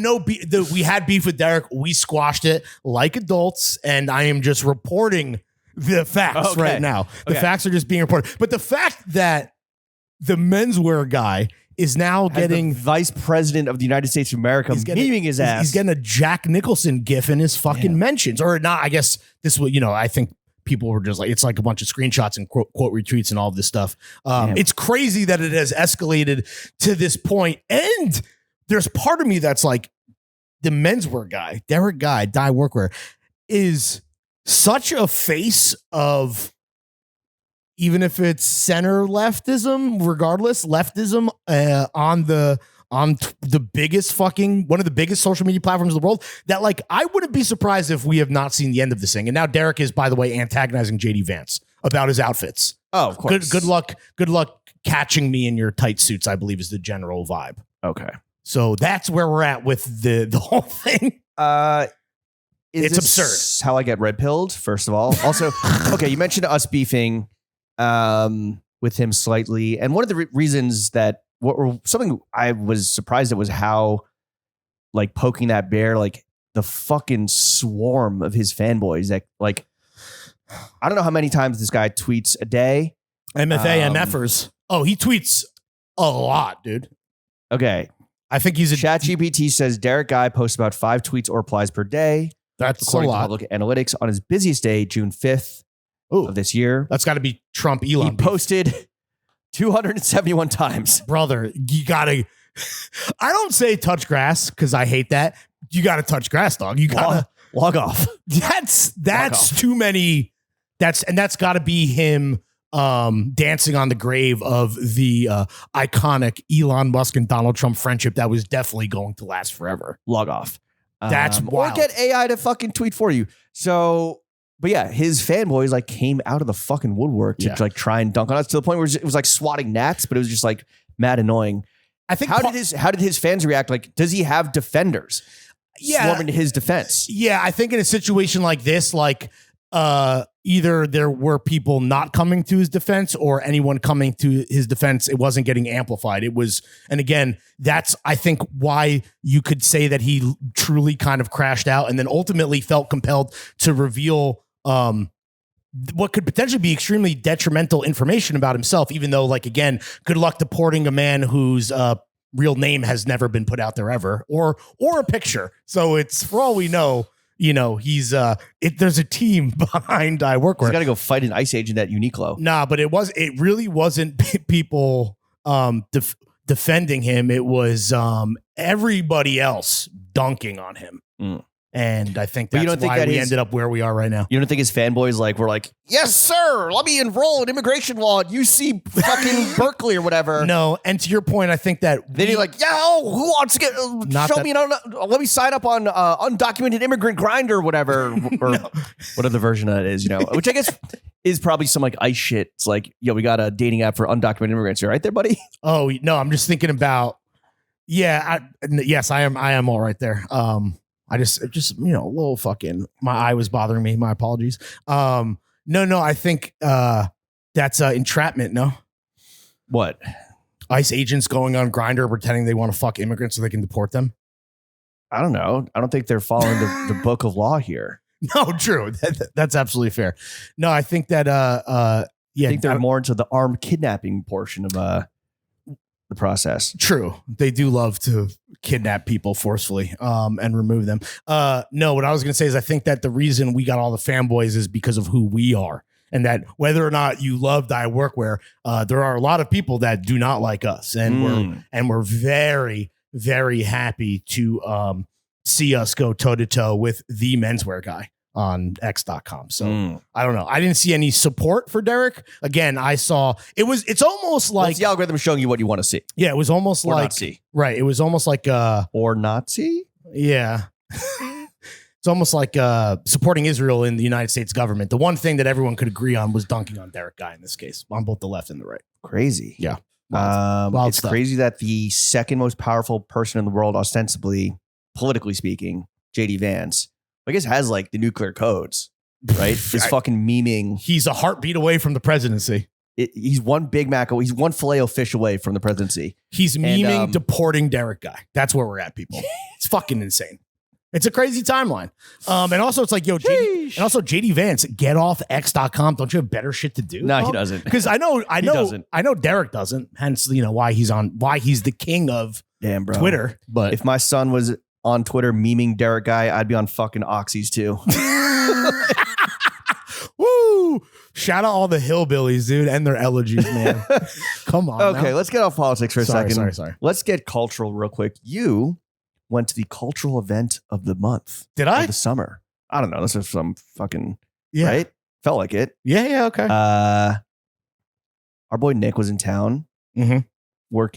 we had beef with Derek. We squashed it like adults, and I am just reporting the facts right now. The facts are just being reported. But the fact that the menswear guy is now getting the vice president of the United States of America memeing his ass. He's getting a Jack Nicholson gif in his fucking mentions, or not. I guess this will, I think people were just like, it's like a bunch of screenshots and quote retweets and all of this stuff. It's crazy that it has escalated to this point. And there's part of me that's like, the menswear guy, Derek Guy, Dye Workwear, is such a face of, even if it's center leftism, regardless, leftism on the biggest fucking, one of the biggest social media platforms in the world, that like, I wouldn't be surprised if we have not seen the end of this thing. And now Derek is, by the way, antagonizing JD Vance about his outfits. Oh, of course. Good luck catching me in your tight suits, I believe is the general vibe. Okay. So that's where we're at with the whole thing. It's absurd. How I get red pilled, first of all. Also, okay, you mentioned us beefing with him slightly. And one of the reasons that something I was surprised at was how, like, poking that bear, like the fucking swarm of his fanboys that, like, I don't know how many times this guy tweets a day. MFers. Oh, he tweets a lot, dude. Okay. I think he's ChatGPT says Derek Guy posts about 5 tweets or replies per day. That's according a lot. to Public Analytics. On his busiest day, June 5th of this year. That's got to be Trump Elon. He posted 271 times. Brother, you gotta, I don't say touch grass because I hate that. You gotta touch grass, dog. You gotta log off. That's too many. That's gotta be him dancing on the grave of the iconic Elon Musk and Donald Trump friendship that was definitely going to last forever. Log off. That's Or wild. get AI to fucking tweet for you. So, but yeah, his fanboys like came out of the fucking woodwork to Yeah. like try and dunk on us to the point where it was like swatting gnats, but it was just like mad annoying. I think How did his fans react? Like, does he have defenders swarming to his defense? Yeah, I think in a situation like this, like either there were people not coming to his defense or anyone coming to his defense, it wasn't getting amplified. It was, and again, that's I think why you could say that he truly kind of crashed out and then ultimately felt compelled to reveal what could potentially be extremely detrimental information about himself, even though, like, again, good luck deporting a man whose real name has never been put out there ever, or a picture. So it's, for all we know, you know, he's there's a team behind I work He's with. got to go fight an ice agent at Uniqlo. Nah, but it really wasn't people defending him. It was everybody else dunking on him. Mm. And I think But you that's don't think why that we his- ended up where we are right now. You don't think his fanboys like were like, yes, sir, let me enroll in immigration law at UC fucking Berkeley or whatever. No, and to your point, I think that Then you're like, who wants to get Not show that- me? Let me sign up on undocumented immigrant grinder or whatever, or whatever the version of that is, you know, which I guess is probably some like ICE shit. It's like, yo, we got a dating app for undocumented immigrants. You right there, buddy? oh no, I'm just thinking about yes, I am all right there. I just you know, a little fucking, my eye was bothering me. My apologies. No, I think that's entrapment. No, What? ICE agents going on Grindr pretending they want to fuck immigrants so they can deport them. I don't know. I don't think they're following the book of law here. No, true. That's absolutely fair. No, I think that I yeah, think they're more into the armed kidnapping portion of the process. true. They do love to kidnap people forcefully and remove them. No, what I was going to say is I think that the reason we got all the fanboys is because of who we are. And that whether or not you love Dye Workwear, there are a lot of people that do not like us. And we're very, very happy to see us go toe-to-toe with the menswear guy on X.com. So I don't know. I didn't see any support for Derek. Again, I saw it's almost Well, like it's the algorithm showing you what you want to see yeah, it was almost or like not see. right. It was almost like Or not see? yeah. It's almost like supporting Israel in the United States government. The one thing that everyone could agree on was dunking on Derek Guy in this case, on both the left and the right. Crazy. Yeah. Wild It's stuff. crazy that the second most powerful person in the world, ostensibly, politically speaking, JD Vance, I guess has like the nuclear codes, right? Is fucking memeing. He's a heartbeat away from the presidency. He's one Big Mac. He's one filet fish away from the presidency. He's memeing And, deporting Derek Guy. That's where we're at, people. It's fucking insane. It's a crazy timeline. And also it's like, yo, JD Vance, get off X.com. Don't you have better shit to do? No, he doesn't. Because I know doesn't. I know Derek doesn't. Hence, you know, why he's the king of Damn, bro. Twitter. But If my son was on Twitter memeing Derek Guy, I'd be on fucking Oxys too. woo! Shout out all the hillbillies, dude, and their elegies, man. Come on. Okay, now. let's get off politics for a Sorry, second. sorry. Let's get cultural real quick. You went to the cultural event of the month, Did of I? the summer. I don't know. This is some fucking, Yeah. right? Felt like it. Yeah. Okay. Our boy Nick was in town, Mhm.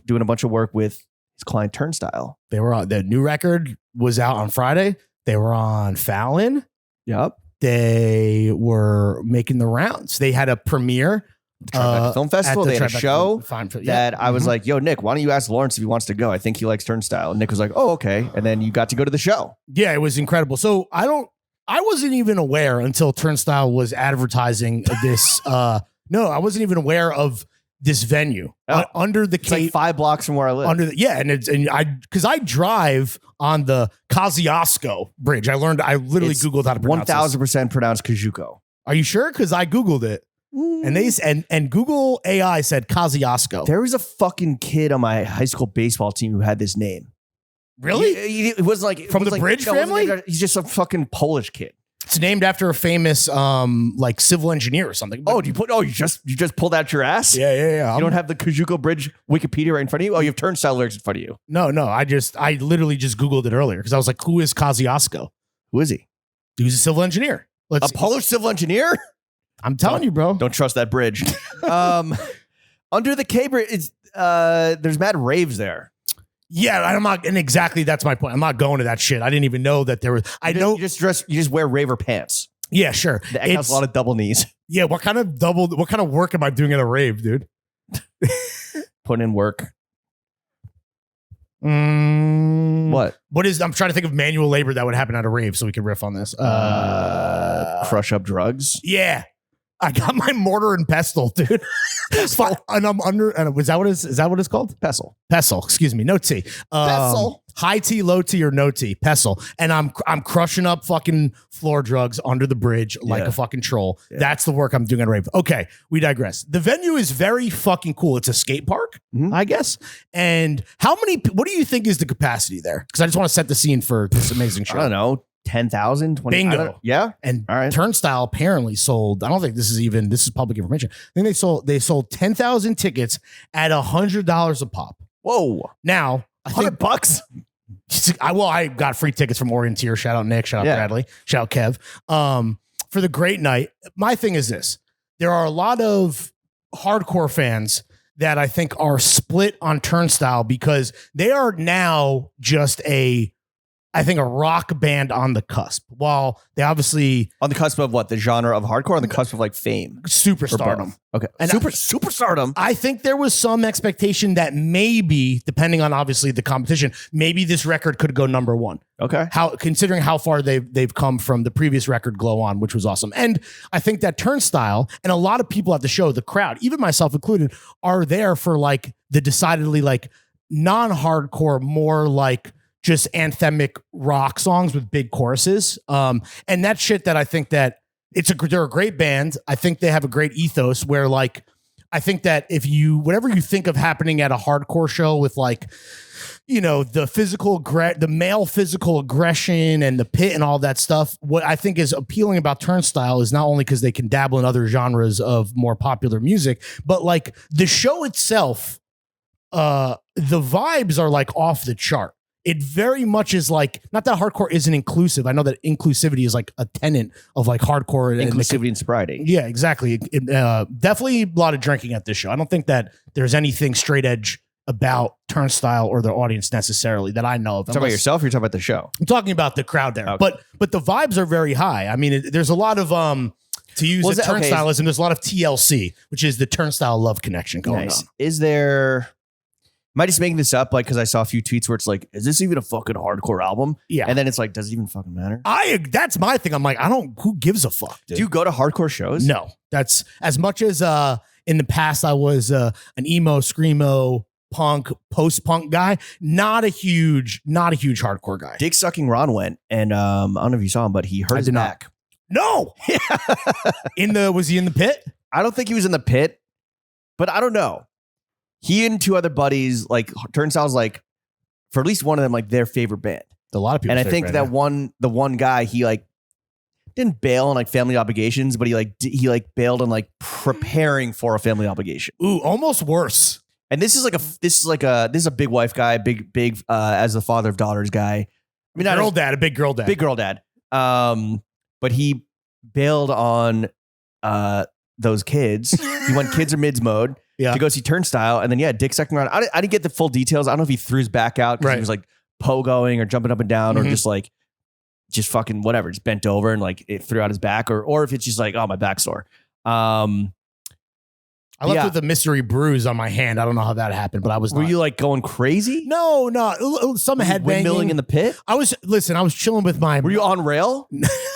doing a bunch of work with his client Turnstile. They were on, the new record was out on Friday. They were on Fallon. Yep. They were making the rounds. They had a premiere Tribeca Film Festival. They had a Tribeca show Film- that I was Mhm. like, yo, Nick, why don't you ask Lawrence if he wants to go? I think he likes Turnstile. And Nick was like, oh, okay. And then you got to go to the show. Yeah, it was incredible. So I wasn't even aware until Turnstile was advertising this. No, I wasn't even aware of this venue Oh. under the It's like 5 blocks from where I live. because I drive on the Kosciuszko Bridge. I literally It's Googled how to pronounce 1,000% pronounced Kajuko. Are you sure? Because I Googled it. And Google AI said Kosciuszko. There was a fucking kid on my high school baseball team who had this name. Really? It was like From the Bridge no, it wasn't- family? He's just a fucking Polish kid. It's named after a famous like civil engineer or something. But- You just pulled out your ass? yeah. You don't have the Kajuko Bridge Wikipedia right in front of you? Oh, you have Turnstile lyrics in front of you. No. I literally just Googled it earlier because I was like, who is Kosciuszko? Who is he? He was a civil engineer. A Polish civil engineer? I'm telling you, bro. Don't trust that bridge. Under the K Bridge, it's there's mad raves there. Yeah, I'm not, and exactly that's my point. I'm not going to that shit. I didn't even know that there was. I know. You just wear raver pants. Yeah, sure. The Eck has a lot of double knees. Yeah, what kind of work am I doing at a rave, dude? Putting in work. What is? I'm trying to think of manual labor that would happen at a rave, so we can riff on this. Crush up drugs. Yeah, I got my mortar and pestle, dude. And I'm under. And is that what it's called? Pestle. Pestle. Excuse me. No T. Pestle. High T, low T, or no T. Pestle. And I'm crushing up fucking floor drugs under the bridge like a fucking troll. Yeah. That's the work I'm doing at a rave. Okay, we digress. The venue is very fucking cool. It's a skate park, I guess. And what do you think is the capacity there? Because I just want to set the scene for this amazing show. I don't know. 10,000, 20. Bingo. Yeah. And Turnstile apparently sold, I don't think this is public information. I think they sold 10,000 tickets at $100 a pop. Whoa. Now, I think $100. I got free tickets from Orienteer. Shout out Nick. Shout out Bradley. Shout out Kev. For the great night. My thing is this. There are a lot of hardcore fans that I think are split on Turnstile because they are now just a rock band on the cusp. While they obviously on the cusp of what? The genre of hardcore, on the cusp of like fame, superstardom. Okay, and superstardom. I think there was some expectation that maybe, depending on obviously the competition, maybe this record could go number one. Okay, considering how far they've come from the previous record, Glow On, which was awesome. And I think that Turnstile and a lot of people at the show, the crowd, even myself included, are there for like the decidedly like non-hardcore, more like just anthemic rock songs with big choruses. And that shit that I think that they're a great band. I think they have a great ethos where like, I think that whatever you think of happening at a hardcore show with like, you know, the male physical aggression and the pit and all that stuff, what I think is appealing about Turnstile is not only because they can dabble in other genres of more popular music, but like the show itself, the vibes are like off the chart. It very much is like, not that hardcore isn't inclusive. I know that inclusivity is like a tenet of like hardcore. Inclusivity and sobriety. Yeah, exactly. Definitely a lot of drinking at this show. I don't think that there's anything straight edge about Turnstile or their audience necessarily that I know of. Talking about yourself or you're talking about the show? I'm talking about the crowd there. Okay. But the vibes are very high. I mean, there's a lot of, to use the Turnstilism, there's a lot of TLC, which is the Turnstile love connection going on. Is there... Am I just making this up? Like, because I saw a few tweets where it's like, is this even a fucking hardcore album? Yeah. And then it's like, does it even fucking matter? That's my thing. I'm like, who gives a fuck, dude? Do you go to hardcore shows? No. That's as much as in the past I was an emo, screamo, punk, post-punk guy. Not a huge hardcore guy. Dick Sucking Ron went, and I don't know if you saw him, but he hurt his back. No. Was he in the pit? I don't think he was in the pit, but I don't know. He and two other buddies, like, Turnstile's like, for at least one of them, like their favorite band. A lot of people. And I think that the one guy, he like didn't bail on like family obligations, but he bailed on like preparing for a family obligation. Ooh, almost worse. And this is a big wife guy, big as the father of daughters guy. I mean, a big girl dad. But he bailed on those kids. He went kids or mids mode. Yeah. To go see Turnstile, and then Dick Sucking Ron. I didn't get the full details. I don't know if he threw his back out because he was like pogoing or jumping up and down, or just fucking whatever, just bent over and like it threw out his back, or if it's just like, oh, my back's sore. I left with a mystery bruise on my hand. I don't know how that happened, but I was. Were you like going crazy? No. Some headbanging. Windmilling in the pit? I was chilling with my. Were you on rail?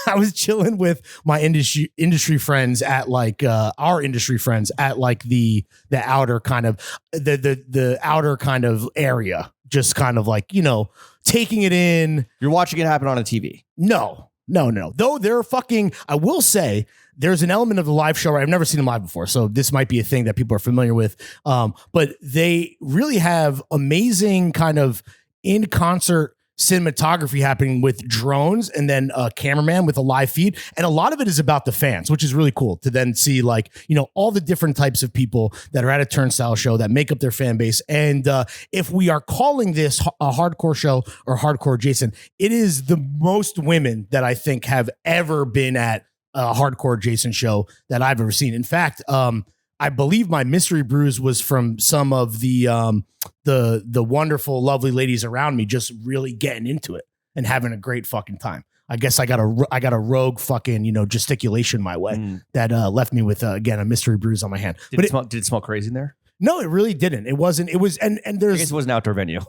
I was chilling with my industry friends at like our industry friends at like the outer kind of the outer kind of area, just kind of like, you know, taking it in. You're watching it happen on a TV. No. Though they're fucking. I will say. There's an element of the live show, right? I've never seen them live before, so this might be a thing that people are familiar with. But they really have amazing kind of in-concert cinematography happening with drones and then a cameraman with a live feed. And a lot of it is about the fans, which is really cool to then see like, you know, all the different types of people that are at a Turnstile show that make up their fan base. And if we are calling this a hardcore show or hardcore adjacent, it is the most women that I think have ever been at hardcore Jason show that I've ever seen. In fact, I believe my mystery brews was from some of the wonderful, lovely ladies around me just really getting into it and having a great fucking time. I guess I got a rogue fucking, gesticulation my way that left me with again a mystery bruise on my hand. Did it smell crazy in there? No, it really didn't. It wasn't. It was, and there's. I guess it was an outdoor venue.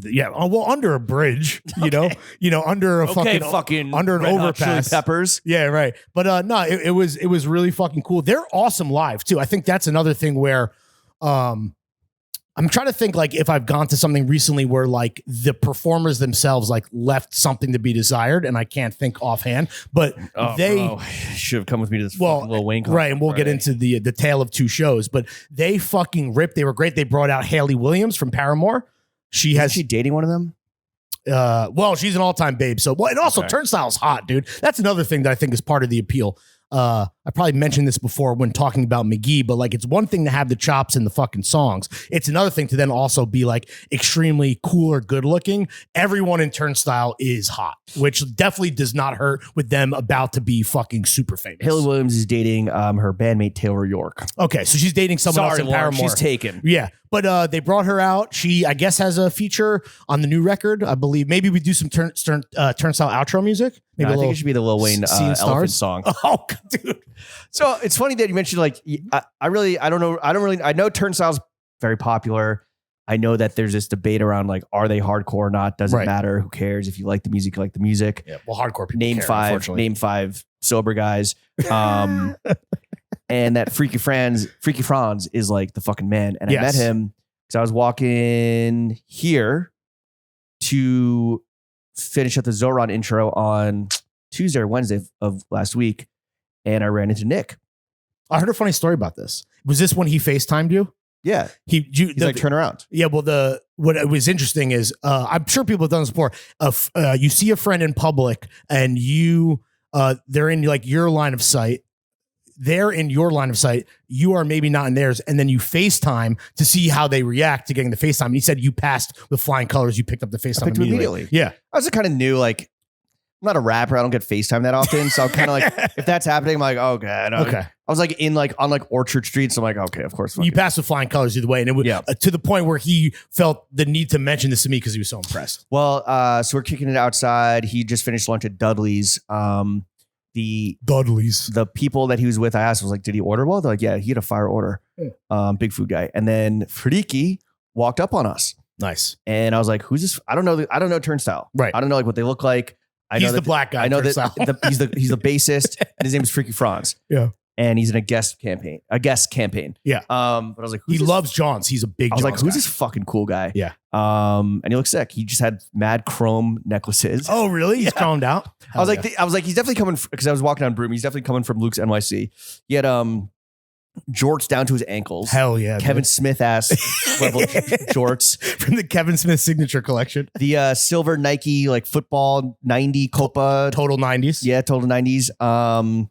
Yeah, well, under a bridge, under a fucking under an Red Hot overpass. Chili Peppers. Yeah, right. But no, it was really fucking cool. They're awesome live too. I think that's another thing where, I'm trying to think like if I've gone to something recently where like the performers themselves like left something to be desired, and I can't think offhand. But they should have come with me to this fucking Lil Wayne concert, right, and we'll get into the tale of two shows. But they fucking ripped. They were great. They brought out Hayley Williams from Paramore. Is she dating one of them? Well, she's an all-time babe. So, and also Turnstile's hot, dude. That's another thing that I think is part of the appeal. I probably mentioned this before when talking about McGee, but like it's one thing to have the chops in the fucking songs. It's another thing to then also be like extremely cool or good looking. Everyone in Turnstile is hot, which definitely does not hurt with them about to be fucking super famous. Hayley Williams is dating her bandmate Taylor York. Okay, so she's dating someone else in Lauren, Paramore. she's taken. Yeah. But they brought her out. She, I guess, has a feature on the new record. I believe maybe we do some Turnstile outro music. Maybe I think it should be the Lil Wayne Elephant song. Oh, dude. So it's funny that you mentioned like I know Turnstile's very popular. I know that there's this debate around like, are they hardcore or not? Doesn't matter. Who cares? If you like the music, you like the music. Yeah. Well, hardcore people name five sober guys. And that Freaky Franz is like the fucking man. And I met him because I was walking here to finish up the Zoran intro on Tuesday or Wednesday of last week. And I ran into Nick. I heard a funny story about this. Was this when he FaceTimed you? Yeah. He's like, turn around. Yeah. Well, what was interesting is I'm sure people have done this before. You see a friend in public and they're in like your line of sight. They're in your line of sight. You are maybe not in theirs. And then you FaceTime to see how they react to getting the FaceTime. And he said you passed with flying colors. You picked up the FaceTime immediately. Yeah. I was kind of new. Like, I'm not a rapper. I don't get FaceTime that often. So I'm kind of like, if that's happening, I'm like, oh, God. Okay. I was like on like Orchard Street. So I'm like, okay, of course. You passed with flying colors either way. And it was to the point where he felt the need to mention this to me because he was so impressed. Well, so we're kicking it outside. He just finished lunch at Dudley's. The people that he was with, I asked, was like, did he order well? They're like, yeah, he had a fire order. Big food guy. And then Freaky walked up on us. Nice. And I was like, who's this? I don't know Turnstile. Right. I don't know like what they look like. He's the black guy. I know that he's the bassist and his name is Freaky Franz. Yeah. And he's in a guest campaign. Yeah. But I was like, he loves Johns. He's a big. I was like, who's this fucking cool guy? Yeah. And he looks sick. He just had mad chrome necklaces. Oh, really? He's chromed out. I was like, he's definitely coming because I was walking down Broome. He's definitely coming from Luke's NYC. He had jorts down to his ankles. Hell yeah. Kevin Smith ass level jorts from the Kevin Smith signature collection. The silver Nike like football 90 Copa. Total 90s. Yeah, total 90s.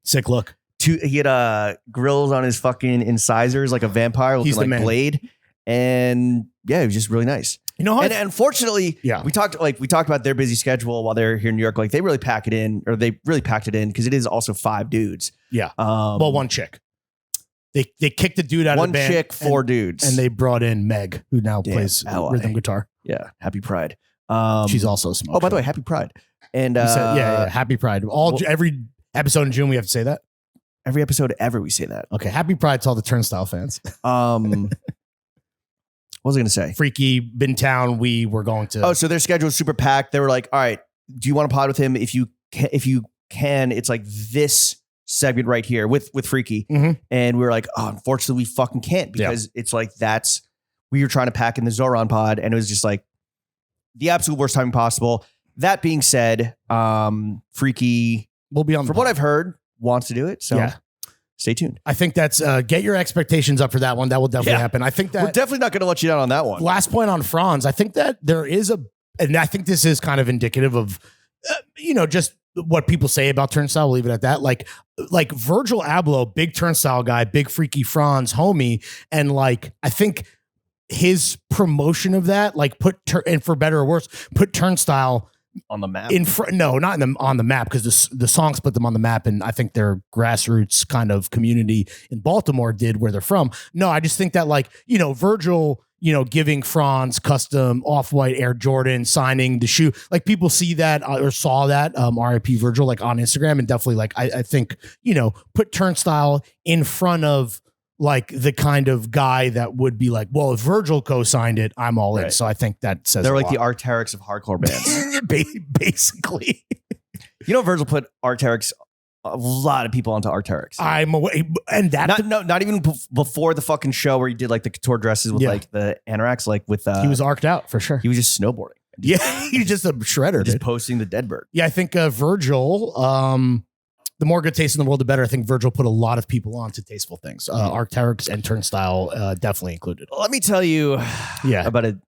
Sick look. He had grills on his fucking incisors like a vampire looking like Blade. And yeah, it was just really nice. You know how and unfortunately, we talked about their busy schedule while they're here in New York. Like they really packed it in because it is also 5 dudes. Yeah. Well, one chick. They kicked the dude out of the band. One chick, 4 dudes. And they brought in Meg, who now plays rhythm guitar. Yeah. Happy Pride. She's also a smoke. Oh, by the way, Happy Pride. And Happy Pride. Every episode in June we have to say that. Every episode ever we say that. Okay. Happy Pride to all the Turnstile fans. What was I going to say? Freaky, Bintown, we were going to. Oh, so their schedule is super packed. They were like, all right, do you want to pod with him? If you can, it's like this segment right here with Freaky. Mm-hmm. And we were like, oh, unfortunately, we fucking can't because it's like we were trying to pack in the Zoran pod and it was just like the absolute worst timing possible. That being said, Freaky will be on from what I've heard, wants to do it. So stay tuned. I think that's get your expectations up for that one. That will definitely happen. I think that we're definitely not going to let you down on that one. Last point on Franz. I think that there is and I think this is kind of indicative of, just what people say about Turnstile. We'll leave it at that. Like Virgil Abloh, big Turnstile guy, big Freaky Franz homie. And like, I think his promotion of that, like and for better or worse, put Turnstile on the map. No, not on the map, because the songs put them on the map, and I think their grassroots kind of community in Baltimore did where they're from. No, I just think that, like, Virgil, giving Franz custom Off-White Air Jordan, signing the shoe, like, people see that or saw that, RIP Virgil, like, on Instagram, and definitely, like, I think, put Turnstile in front of, like, the kind of guy that would be like, well, if Virgil co-signed it, I'm all in. Right. So I think that says They're a like lot. the Arc'teryx of hardcore bands. Basically. Virgil put Arc'teryx, a lot of people onto Arc'teryx. I'm away, and that Not even before the fucking show where he did like the couture dresses with like the anoraks, like with he was arced out for sure. he was just snowboarding. Yeah, he's just a shredder. Just Dude. posting the dead bird. Yeah, I think Virgil. The more good taste in the world, the better. I think Virgil put a lot of people onto tasteful things. Arc'teryx and Turnstile definitely included. Let me tell you, Yeah, about a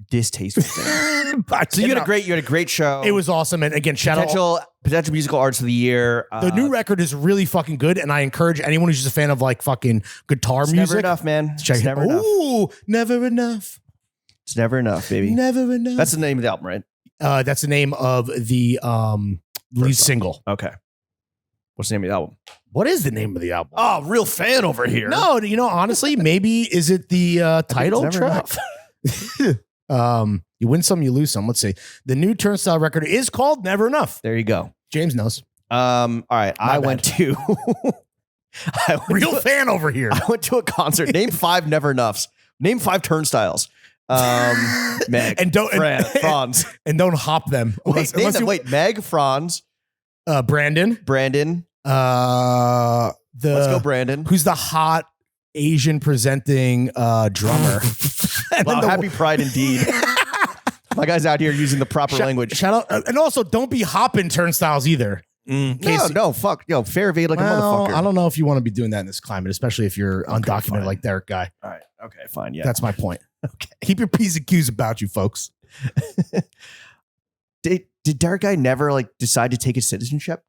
distasteful thing. So you had a great show. It was awesome, and again, shout out. Potential musical artists of the year. The new record is really fucking good, and I encourage anyone who's just a fan of like fucking guitar It's music. never enough, man. Check It's it. never enough. Ooh, never enough. It's never enough, baby. Never enough. That's the name of the album, right? That's the name of the lead single. Okay. What's the name of the album? What is the name of the album? Oh, real fan over here. No, honestly, maybe is it the title It's never track? You win some, you lose some. Let's see. The new Turnstile record is called Never Enough. There you go. James knows. All right. I went to Real fan over here. I went to a concert. Name 5 Never Enoughs. Name 5 Turnstiles. Meg and don't Franz. and don't hop them. Wait, Meg, Franz, Brandon. Let's go, Brandon. Who's the hot Asian presenting drummer? Wow, happy pride indeed. My guy's out here using the proper language. Shout out, and also don't be hopping turnstiles either. No, fuck. Yo, fair evade like a motherfucker. I don't know if you want to be doing that in this climate, especially if you're undocumented fine. like Derek Guy. All right. Okay, fine. Yeah. That's my point. okay. Keep your P's and Q's about you, folks. Did Derek Guy never like decide to take his citizenship?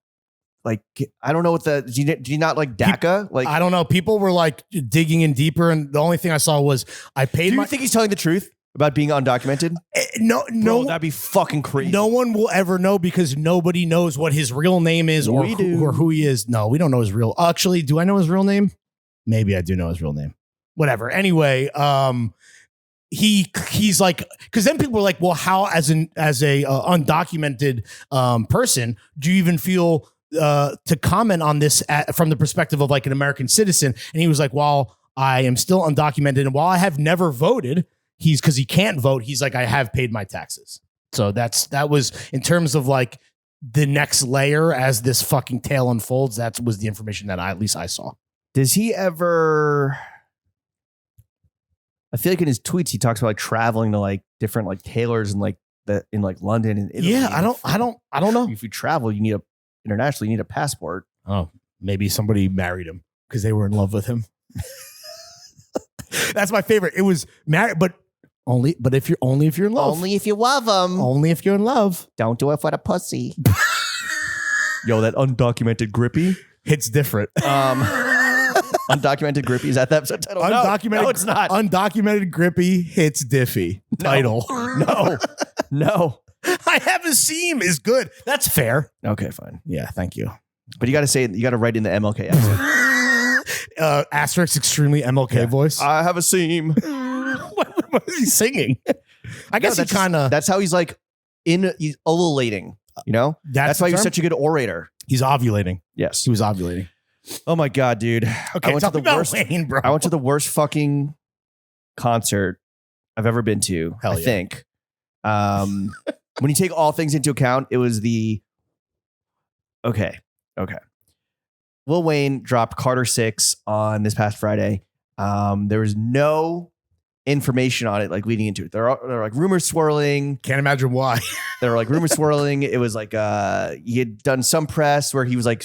Like, I don't know what did you not like DACA? Like, I don't know. People were like digging in deeper, and the only thing I saw was I paid. Do you think he's telling the truth about being undocumented? No, Bro, that'd be fucking crazy. No one will ever know because nobody knows what his real name is or who he is. No, we don't know his real. Actually, do I know his real name? Maybe I do know his real name. Whatever. Anyway, he's like, because then people were like, well, how as a undocumented person do you even feel to comment on this from the perspective of like an American citizen? And he was like, while I am still undocumented and while I have never voted, because he can't vote, he's like, I have paid my taxes. So that was in terms of like the next layer as this fucking tale unfolds. That was the information that at least I saw. Does he ever? I feel like in his tweets he talks about like traveling to like different like tailors and like in like London and Italy. Yeah, I don't know. If you travel, you need internationally, you need a passport. Oh, maybe somebody married him because they were in love with him. That's my favorite. It was married, but if you're in love. Only if you love them. Only if you're in love. Don't do it for the pussy. Yo, that undocumented grippy hits different. Undocumented grippy, is that the episode title? Undocumented, no, it's not. Undocumented grippy hits diffy. Title. No. I have a seam is good. That's fair. Okay, fine. Yeah, thank you. But you got to write in the MLK accent. Asterisk extremely MLK voice. I have a seam. What is he singing? I guess he kind of. That's how he's like he's ovulating. You know, that's why he's such a good orator. He's ovulating. Yes, he was ovulating. Oh my god, dude! Okay, I went to the worst. Wayne, bro. I went to the worst fucking concert I've ever been to. Hell I think. When you take all things into account, it was the okay. Lil Wayne dropped Carter 6 on this past Friday. There was no information on it like leading into it. There are like rumors swirling. Can't imagine why. There were like rumors swirling. It was like he had done some press where he was like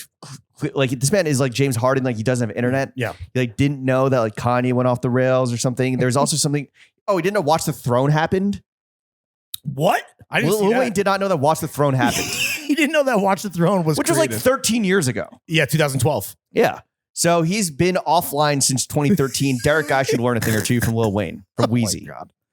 this man is like James Harden, like he doesn't have internet. Yeah. He like didn't know that like Kanye went off the rails or something. There's also something. Oh, he didn't know Watch the Throne happened. What? I didn't Lil Wayne did not know that Watch the Throne happened. He didn't know that Watch the Throne was which was like 13 years ago. Yeah, 2012. Yeah. So he's been offline since 2013. Derek Guy should learn a thing or two from Lil Wayne, from Wheezy,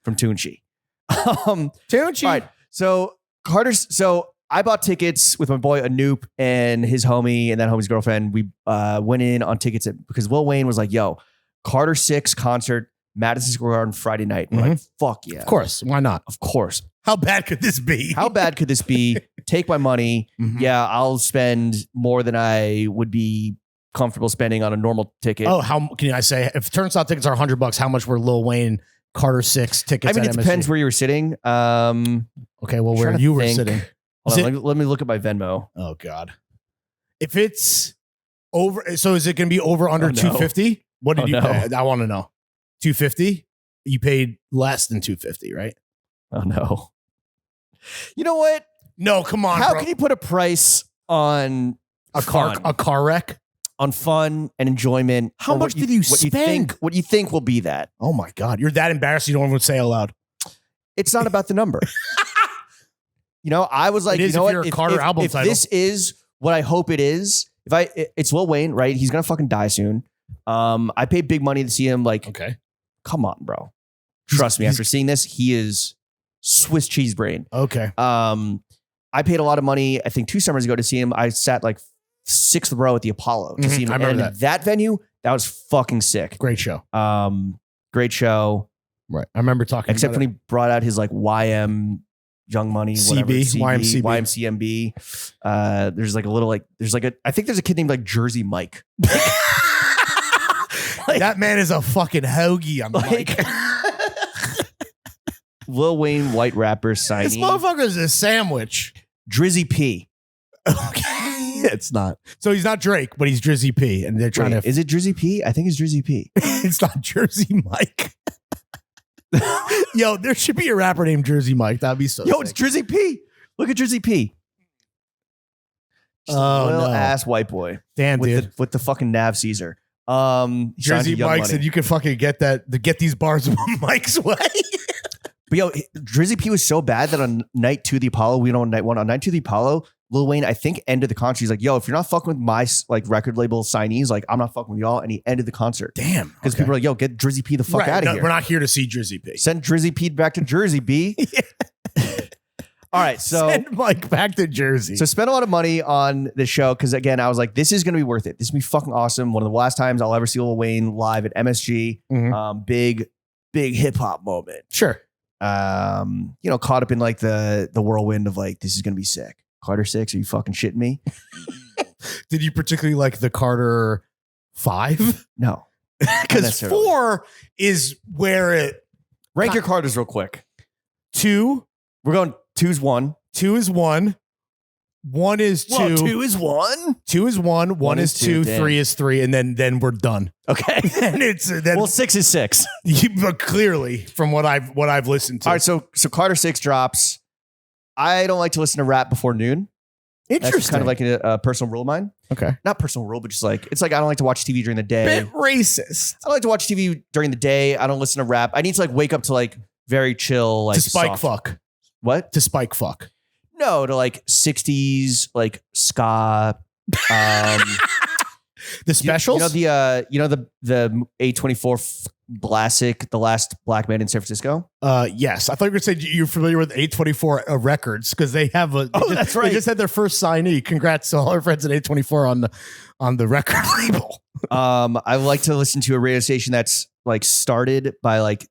from Tunchi. Tunchi. All right. So Carter's. So I bought tickets with my boy Anoop and his homie and that homie's girlfriend. We went in on tickets because Lil Wayne was like, "Yo, Carter 6 concert, Madison Square Garden Friday night." We're like, "Fuck yeah, Of course. Why not? of course." How bad could this be? How bad could this be? Take my money. Mhm. Yeah, I'll spend more than I would be comfortable spending on a normal ticket. Oh, how can I say? If turnstile tickets are $100, how much were Lil Wayne Carter 6 tickets? I mean, at it MSG? depends where you were sitting. Okay, well, where trying to you were think. sitting. Hold Is on, it- let me look at my Venmo. Oh God. If it's over, so is it going to be over under Oh, no. 250? What did Oh, you no. pay? I want to know. 250? You paid less than 250, right? Oh no. You know what? No, come on, How bro. can you put a price on a car wreck? on fun and enjoyment? How or much what did you what spend? What you think will be that? Oh my God. You're that embarrassed you don't even say out loud. It's not about the number. You know, I was like, It is you know if what? you're a Carter album if title. this is what I hope it is, it's Lil Wayne, right? He's gonna fucking die soon. I paid big money to see him. Like, Okay. come on, bro. Trust me. After seeing this, he is Swiss cheese brain. Okay. I paid a lot of money, I think 2 summers ago to see him. I sat like 6th row at the Apollo to Mhm, see him. I remember And that venue, that was fucking sick. Great show. Great show. Right. I remember talking Except about when he brought out his like YM Young Money, whatever, CB, YMCB. YMCMB. There's like a little like I think there's a kid named like Jersey Mike. it. That man is a fucking hoagie on the Like mic. Lil Wayne white rapper This signing. motherfucker is a sandwich. Drizzy P. Okay. It's not. So he's not Drake, but he's Drizzy P. And they're trying Wait, to. is it Drizzy P? I think it's Drizzy P. It's not Jersey Mike. Yo, there should be a rapper named Jersey Mike. That'd be so Yo, sick. it's Drizzy P. Look at Drizzy P. Just Oh, a little no. ass white boy Damn, dude. with the fucking Nav Caesar. He signed to Jersey Young Mike Money. said you can fucking get these bars Mike's way. But yo, Drizzy P was so bad that on night 2 of the Apollo, we know on night 1, on night 2 of the Apollo, Lil Wayne, I think, ended the concert. He's like, yo, if you're not fucking with my like record label signees, like I'm not fucking with y'all. And he ended the concert. Damn. Because people are like, yo, get Drizzy P the fuck out of here. We're not here to see Drizzy P. Send Drizzy P back to Jersey, B. All right, so Send Mike back to Jersey. So spent a lot of money on this show because again, I was like, this is gonna be worth it. This is gonna be fucking awesome. One of the last times I'll ever see Lil Wayne live at MSG. Mhm. Big hip hop moment. Sure. Caught up in like the whirlwind of like, this is gonna be sick. Carter 6, are you fucking shitting me? Did you particularly like the Carter 5? No. Because necessarily. 4 is where it Rank your Carters real quick. 2 We're going 2's 1. 2 is 1. 1 is 2. Whoa, 2 is 1? 2 is 1. 1 is 2. damn. 3 is 3. And then we're done. Okay. And it's then Well, 6 is 6. but clearly from what I've listened to. All right, so Carter 6 drops. I don't like to listen to rap before noon. That's Interesting. just kind of like a personal rule of mine. okay. Not personal rule, but just like, it's like I don't like to watch TV during the day. Bit racist. I don't like to watch TV during the day. I don't listen to rap. I need to like wake up to like very chill, like To spike soft- fuck. What? To spike fuck. No, to like 60s, like ska. The specials? The A24 Classic, the last black band in San Francisco. Yes. I thought you were going to say you're familiar with 824 Records because they have a. Oh, that's right. They just had their first signee. Congrats to all our friends at 824 on the record label. I like to listen to a radio station that's like started by like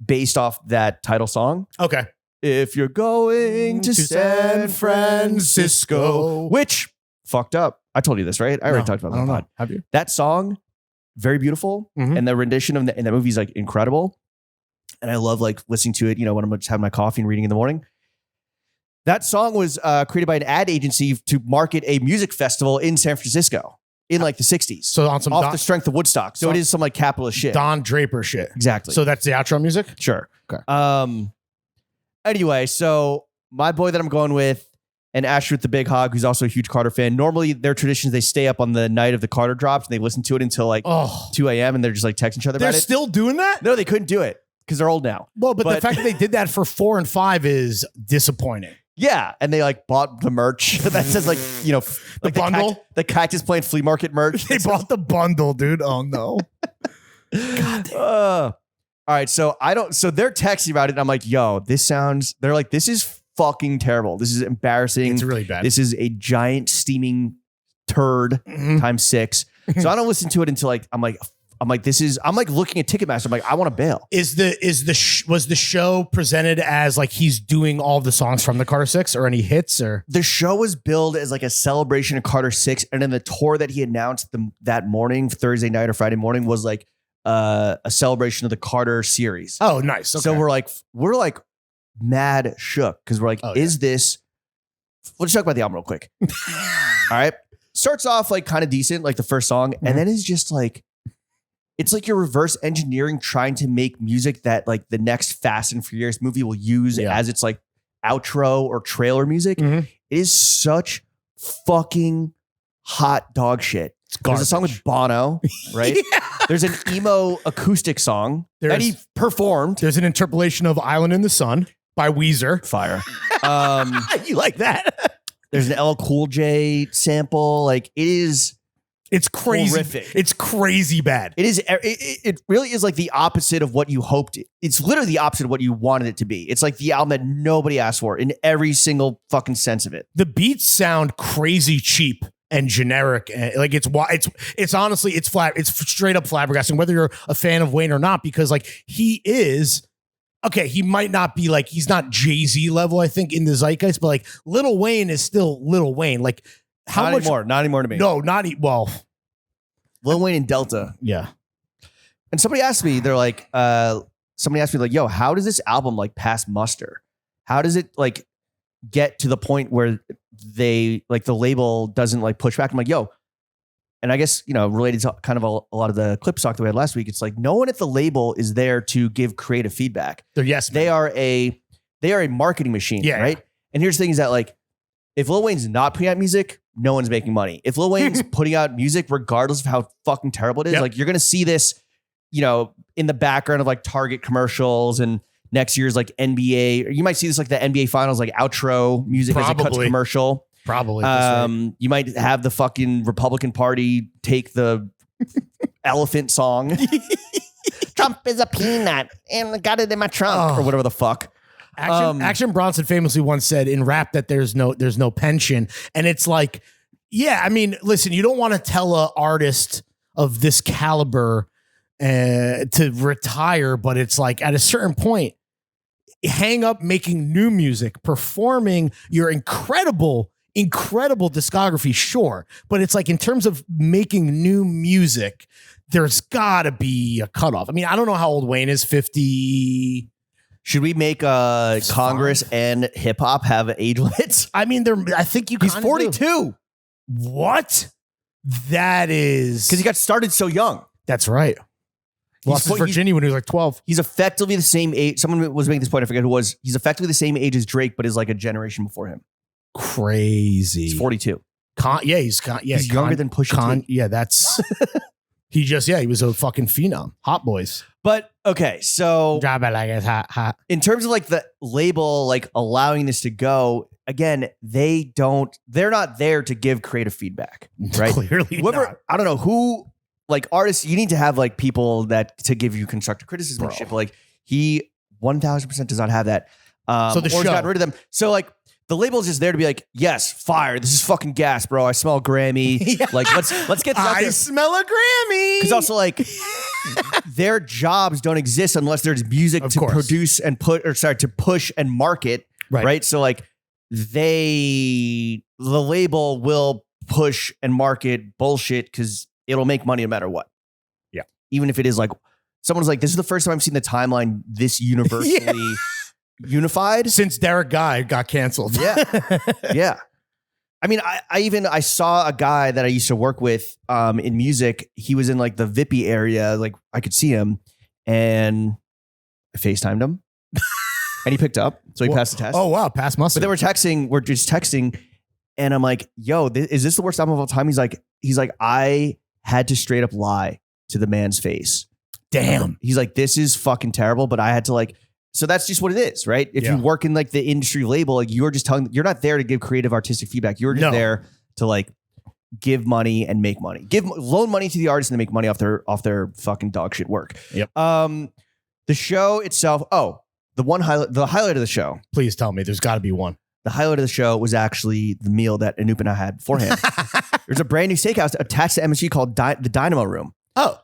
based off that title song. Okay. If you're going to San Francisco, which fucked up. I told you this, right? I already talked about I don't that. know. Pod. Have you? That song, very beautiful, Mhm. and the rendition of in that movie is like incredible. And I love like listening to it. You know, when I'm just having my coffee and reading in the morning. That song was created by an ad agency to market a music festival in San Francisco in like the 60s. So on some off the strength of Woodstock. So it is some like capitalist shit. Don Draper shit. Exactly. So that's the outro music? Sure. Okay. Anyway, so my boy that I'm going with, and Asher with the Big Hog, who's also a huge Carter fan. Normally, their traditions, they stay up on the night of the Carter drops and they listen to it until like 2 a.m. and they're just like texting each other They're about it. still doing that? No, they couldn't do it because they're old now. Well, but the But- fact that they did that for 4 and 5 is disappointing. Yeah, and they like bought the merch that says like, you know, like bundle? the Cactus Plant flea market merch. They bought the bundle, dude. Oh no. All right, so they're texting about it. And I'm like, yo, this is fucking terrible. This is embarrassing. It's really bad. This is a giant steaming turd times 6. So I don't listen to it until I'm like looking at Ticketmaster. I'm like, I want to bail. Was the show presented as like he's doing all the songs from the Carter 6 or any hits or? The show was billed as like a celebration of Carter 6, and then the tour that he announced that morning, Thursday night or Friday morning, was like a celebration of the Carter series. Oh, nice. Okay. So we're like mad shook because we're like, is this? Let's talk about the album real quick. All right, starts off like kind of decent, like the first song, and then it's just like. It's like you're reverse engineering trying to make music that like the next Fast and Furious movie will use as it's like outro or trailer music. It is such fucking hot dog shit. There's a song with Bono, right? There's an emo acoustic song that he performed. There's an interpolation of Island in the Sun by Weezer. Fire. You like that? There's an LL Cool J sample. Like it is... It's crazy. Horrific. It's crazy bad. It is. It really is like the opposite of what you hoped. It's literally the opposite of what you wanted it to be. It's like the album that nobody asked for in every single fucking sense of it. The beats sound crazy cheap and generic. And like it's honestly, it's flat. It's straight up flabbergasting, whether you're a fan of Wayne or not, because like he is. Okay, he might not be like, he's not Jay-Z level, I think, in the zeitgeist, but like Lil Wayne is still Lil Wayne. Like, how not much anymore? Not anymore to me. No, well, Lil Wayne and Delta. Yeah. And somebody asked me, yo, how does this album like pass muster? How does it like get to the point where they like the label doesn't like push back? I'm like, yo, and I guess, you know, related to kind of a lot of the clip talk that we had last week, it's like no one at the label is there to give creative feedback. They are a marketing machine, right? And here's the thing is that like, if Lil Wayne's not putting out music, no one's making money. If Lil Wayne's putting out music, regardless of how fucking terrible it is, like you're going to see this, you know, in the background of like Target commercials and next year's like NBA, or you might see this like the NBA finals, like outro music as it cuts commercial. Probably. You might have the fucking Republican Party take the elephant song. Trump is a peanut and I got it in my trunk or whatever the fuck. Action Bronson famously once said in rap that there's no pension. And it's like, yeah, I mean, listen, you don't want to tell an artist of this caliber to retire, but it's like at a certain point, hang up making new music, performing your incredible discography, sure. But it's like in terms of making new music, there's gotta be a cutoff. I mean, I don't know how old Wayne is, 50. Should we make Congress and hip hop have age limits? I mean, I think you. He's 42. Do. What? That is because he got started so young. That's right. Lost his virginity when he was like 12. He's effectively the same age. Someone was making this point. I forget who it was. He's effectively the same age as Drake, but is like a generation before him. Crazy. He's 42. He's younger than Pusha T. Yeah, that's. He was a fucking phenom. Hot Boys. But okay, so drop it like it's hot. In terms of like the label, like allowing this to go again, they're not there to give creative feedback, right? Clearly, not. I don't know who, like artists, you need to have like people that to give you constructive criticism and shit. But like he 1000% does not have that. So the show got rid of them. So like. The label is just there to be like, yes, fire. This is fucking gas, bro. I smell a Grammy. Like, let's get this out there. I smell a Grammy. Because also, like, their jobs don't exist unless there's music to produce and to push and market. Right. So, like, the label will push and market bullshit because it'll make money no matter what. Yeah. Even if it is like, someone's like, this is the first time I've seen the timeline this universally. Unified since Derek Guy got canceled. Yeah. I mean, I saw a guy that I used to work with in music. He was in like the Vippy area. Like I could see him and I FaceTimed him and he picked up. So he passed the test. Oh, wow. Pass mustard. But then we're just texting and I'm like, yo, is this the worst album of all time? He's like, I had to straight up lie to the man's face. Damn. He's like, this is fucking terrible. But I had to like, so that's just what it is, right? If you work in like the industry label, like you're not there to give creative artistic feedback. You're just there to like give money and make money. Loan money to the artists and they make money off their fucking dog shit work. Yep. The show itself. Oh, the highlight of the show. Please tell me. There's got to be one. The highlight of the show was actually the meal that Anoop and I had beforehand. There's a brand new steakhouse attached to MSG called the Dynamo Room. Oh,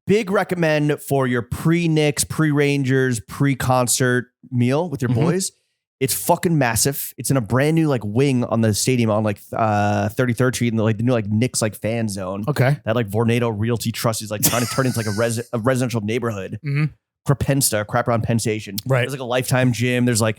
big recommend for your pre-Knicks, pre-Rangers, pre-concert meal with your boys. It's fucking massive. It's in a brand new like wing on the stadium on like 33rd Street in the new like Knicks like fan zone. okay. That like Vornado Realty Trust is like trying to turn into like a residential neighborhood. Crepensta, crap around Penn Station. Right. There's like a Lifetime gym. There's a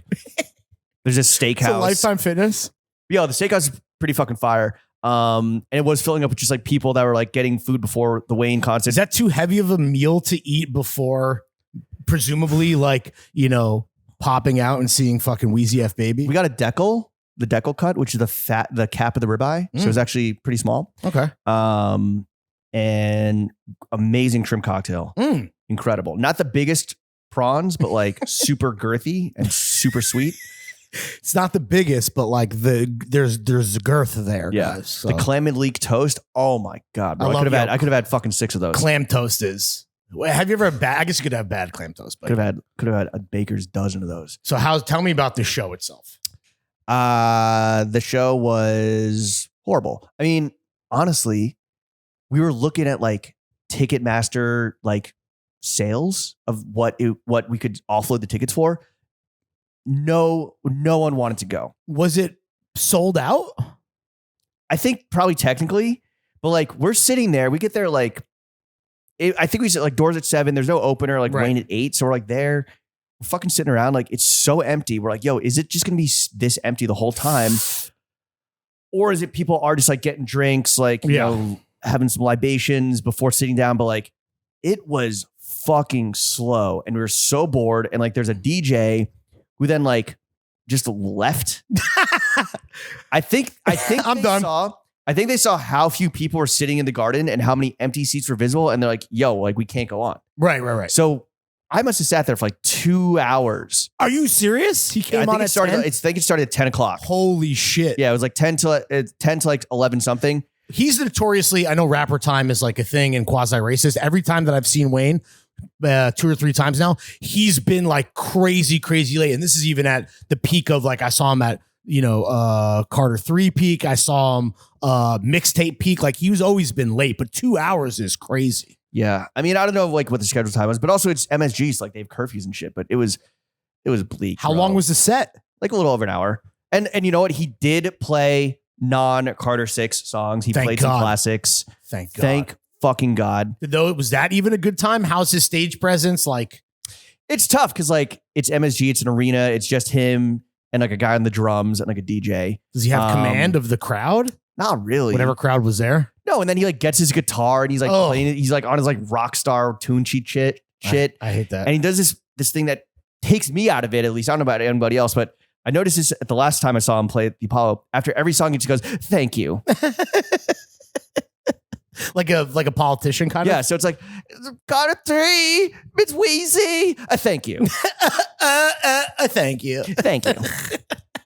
steakhouse. It's a Lifetime Fitness. Yeah, the steakhouse is pretty fucking fire. And it was filling up with just like people that were like getting food before the Wayne concert. Is that too heavy of a meal to eat before, presumably, like, you know, popping out and seeing fucking Wheezy F Baby? We got the decal cut, which is the cap of the ribeye. So it's actually pretty small. Okay. And amazing shrimp cocktail. Incredible. Not the biggest prawns, but like super girthy and super sweet. It's not the biggest, but like there's girth there. Yeah. Guys, so. The clam and leek toast. Oh my God, bro. I could have had fucking 6 of those. Clam toast is. Have you ever had bad? I guess you could have bad clam toast, but Could have had a baker's dozen of those. So tell me about the show itself. The show was horrible. I mean, honestly, we were looking at like Ticketmaster like sales of what we could offload the tickets for. No one wanted to go. Was it sold out? I think probably technically, but like we're sitting there, we get there like I think we said like doors at 7. There's no opener, like Wayne at 8. So we're like there, we're fucking sitting around, like it's so empty. We're like, yo, is it just gonna be this empty the whole time, or is it people are just like getting drinks, like you know, having some libations before sitting down? But like it was fucking slow, and we were so bored. And like there's a DJ who then like just left. I think I'm done. I think they saw how few people were sitting in the garden and how many empty seats were visible, and they're like, "Yo, like we can't go on." Right. So I must have sat there for like 2 hours. Are you serious? He came on at 10? I think it started at 10 o'clock. Holy shit! Yeah, it was like 10 to like 11 something. He's notoriously, I know rapper time is like a thing and quasi racist. Every time that I've seen Wayne, 2 or 3 times now, he's been like crazy late. And this is even at the peak of like, I saw him at, you know, Carter 3 peak. I saw him mixtape peak. Like he's always been late, but 2 hours is crazy. Yeah. I mean, I don't know like what the schedule time was, but also it's MSG, so like they have curfews and shit, but it was bleak. How long was the set? Like a little over an hour. And you know what? He did play non-Carter 6 songs. He played some classics. Thank God. Thank fucking God. Though, was that even a good time? How's his stage presence? Like, it's tough because like it's MSG, it's an arena, it's just him and like a guy on the drums and like a DJ. Does he have command of the crowd? Not really. Whatever crowd was there. No, and then he like gets his guitar and he's like playing it. He's like on his like rock star tune sheet shit. I hate that. And he does this thing that takes me out of it. At least I don't know about anybody else, but I noticed this at the last time I saw him play at the Apollo. After every song, he just goes, "Thank you." like a politician kind of. Yeah. So it's like Carter 3, it's Wheezy. Thank you. Thank you. Thank you.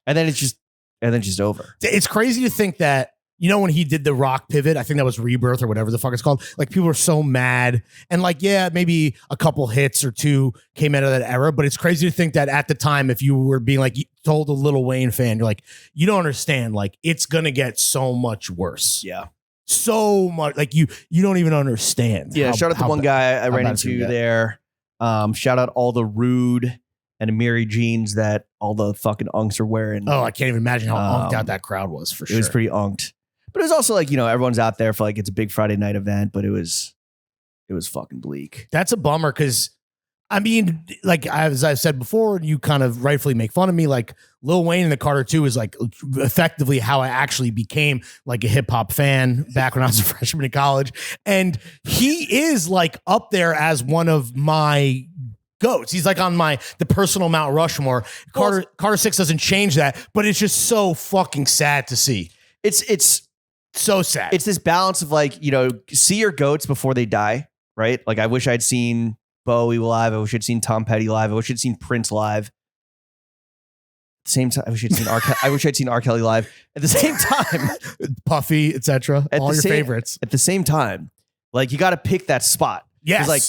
And then it's just over. It's crazy to think that, you know, when he did the rock pivot, I think that was Rebirth or whatever the fuck it's called. Like people were so mad and like, yeah, maybe a couple hits or 2 came out of that era, but it's crazy to think that at the time, if you were being like told a Lil Wayne fan, you're like, you don't understand. Like it's going to get so much worse. Yeah. So much. Like you don't even understand. Yeah. Shout out the one guy I ran into there. Shout out all the Rude and Amiri jeans that all the fucking unks are wearing. Oh, I can't even imagine how unked out that crowd was for sure. It was pretty unked. But it was also like, you know, everyone's out there for like, it's a big Friday night event, but it was fucking bleak. That's a bummer because, I mean, like as I've said before, you kind of rightfully make fun of me. Like Lil Wayne and the Carter 2 is like effectively how I actually became like a hip hop fan back when I was a freshman in college. And he is like up there as one of my goats. He's like on the personal Mount Rushmore. Carter 6 doesn't change that, but it's just so fucking sad to see. It's so sad. It's this balance of like, you know, see your goats before they die, right? Like I wish I'd seen Bowie live. I wish I'd seen Tom Petty live. I wish I'd seen Prince live. At the same time, I wish I'd seen R. Kelly live. At the same time, Puffy, etc. All your favorites. At the same time, like you got to pick that spot. Yes. Like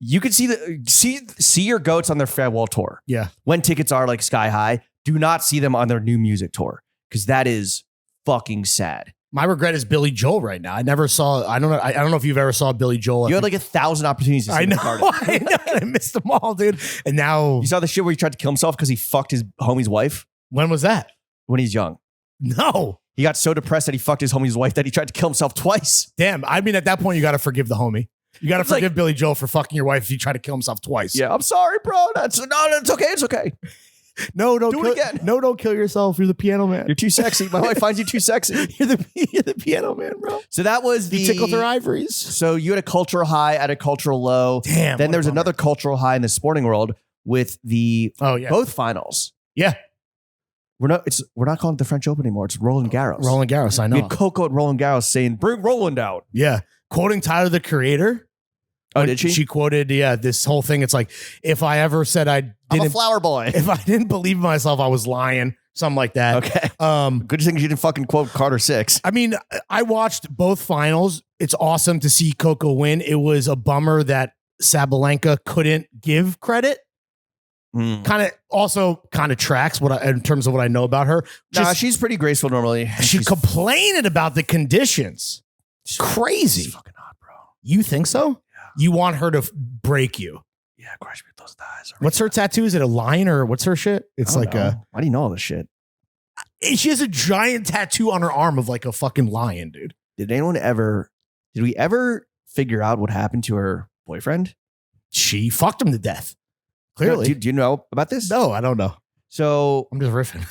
You could see your goats on their farewell tour. Yeah. When tickets are like sky high, do not see them on their new music tour because that is fucking sad. My regret is Billy Joel right now. I never saw. I don't know. I don't know if you've ever saw Billy Joel. You had like 1,000 opportunities to see I know. McCartney. I know. I missed them all, dude. And now, You saw the shit where he tried to kill himself because he fucked his homie's wife when was that? when he's young. No. He got so depressed that he fucked his homie's wife that he tried to kill himself twice. Damn. I mean, at that point, you got to forgive the homie. You got to It's like- forgive Billy Joel for fucking your wife if he tried to kill himself twice. Yeah, I'm sorry, bro. It's okay. It's okay. No, don't Do it kill, again. No, don't kill yourself. You're the piano man. You're too sexy. My wife finds you too sexy. You're the piano man, bro. So that was You tickled her the. ivories. So you had a cultural high at a cultural low. Damn. Then what a there's bummer. another cultural high in the sporting world with the Oh yeah. both finals. Yeah. We're not calling it the French Open anymore. It's Roland Garros. Roland Garros. I We know. had Coco at Roland Garros saying, "Bring Roland out." Yeah. Quoting Tyler the Creator. Oh, did she? She quoted, this whole thing. It's like, if I ever said I I'm a didn't, flower boy. if I didn't believe in myself, I was lying. Something like that. Okay. Um, Good thing you didn't fucking quote Carter 6. I mean, I watched both finals. It's awesome to see Coco win. It was a bummer that Sabalenka couldn't give credit. Mm. Kind of tracks in terms of what I know about her. Nah, Just, she's pretty graceful normally. she's complaining about the conditions. Crazy. She's fucking hot, bro. You think so? Yeah. You want her to break you. Yeah, crush me with those thighs. What's her tattoo? Is it a lion or what's her shit? It's like Why do you know all this shit? she has a giant tattoo on her arm of like a fucking lion, dude. Did we ever figure out what happened to her boyfriend? She fucked him to death. Clearly. Do you know about this? No, I don't know. So I'm just riffing.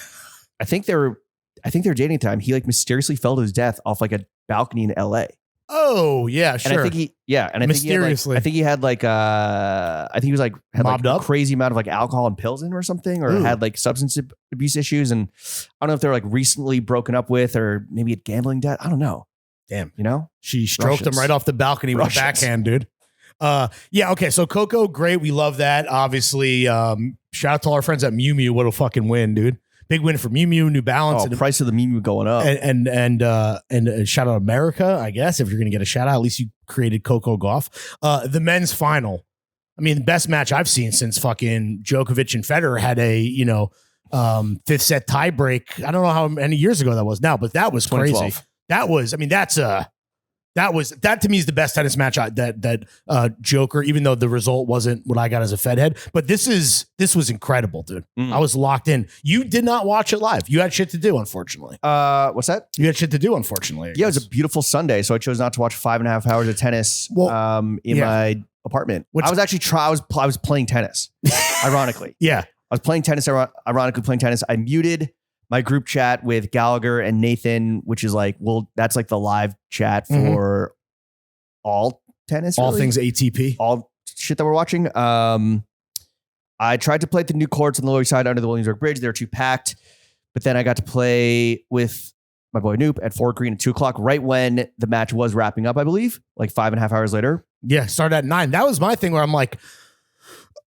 I think they were dating at the time. He like mysteriously fell to his death off like a balcony in LA. Oh, yeah, sure. And I think Mysteriously. I think he had like I think he was like had Mobbed like up? a crazy amount of like alcohol and pills in or something, or Ooh. had like substance abuse issues. And I don't know if they're like recently broken up with or maybe a gambling debt. I don't know. Damn. You know? She stroked him Russians. right off the balcony with a Russians. backhand, dude. Yeah, okay. So Coco, great. We love that. Obviously, shout out to all our friends at Mew Mew. What a fucking win, dude. Big win for Mew Mew, New Balance. Oh, price of the meme going up. And shout out America, I guess. If you're going to get a shout out, at least you created Coco Golf. The men's final. I mean, the best match I've seen since fucking Djokovic and Federer had a, fifth set tie break. I don't know how many years ago that was now, but that was crazy. 2012. That was, I mean, that to me is the best tennis match that Joker, even though the result wasn't what I got as a Fed head, but this was incredible, dude. Mm. I was locked in. You did not watch it live. You had shit to do, unfortunately. What's that? You had shit to do, unfortunately. I Yeah, it was guess. a beautiful Sunday, so I chose not to watch 5.5 hours of tennis Well, in yeah. my apartment. Which- I was actually I was playing tennis, ironically. Yeah. I was playing tennis, ironically playing tennis. I muted my group chat with Gallagher and Nathan, which is like, well, that's like the live chat for all tennis, All really. things ATP. All shit that we're watching. I tried to play at the new courts on the Lower East Side under the Williamsburg Bridge. They were too packed. But then I got to play with my boy Noop at Fort Greene at 2:00, right when the match was wrapping up, I believe, like 5.5 hours later. Yeah, start at 9. That was my thing where I'm like,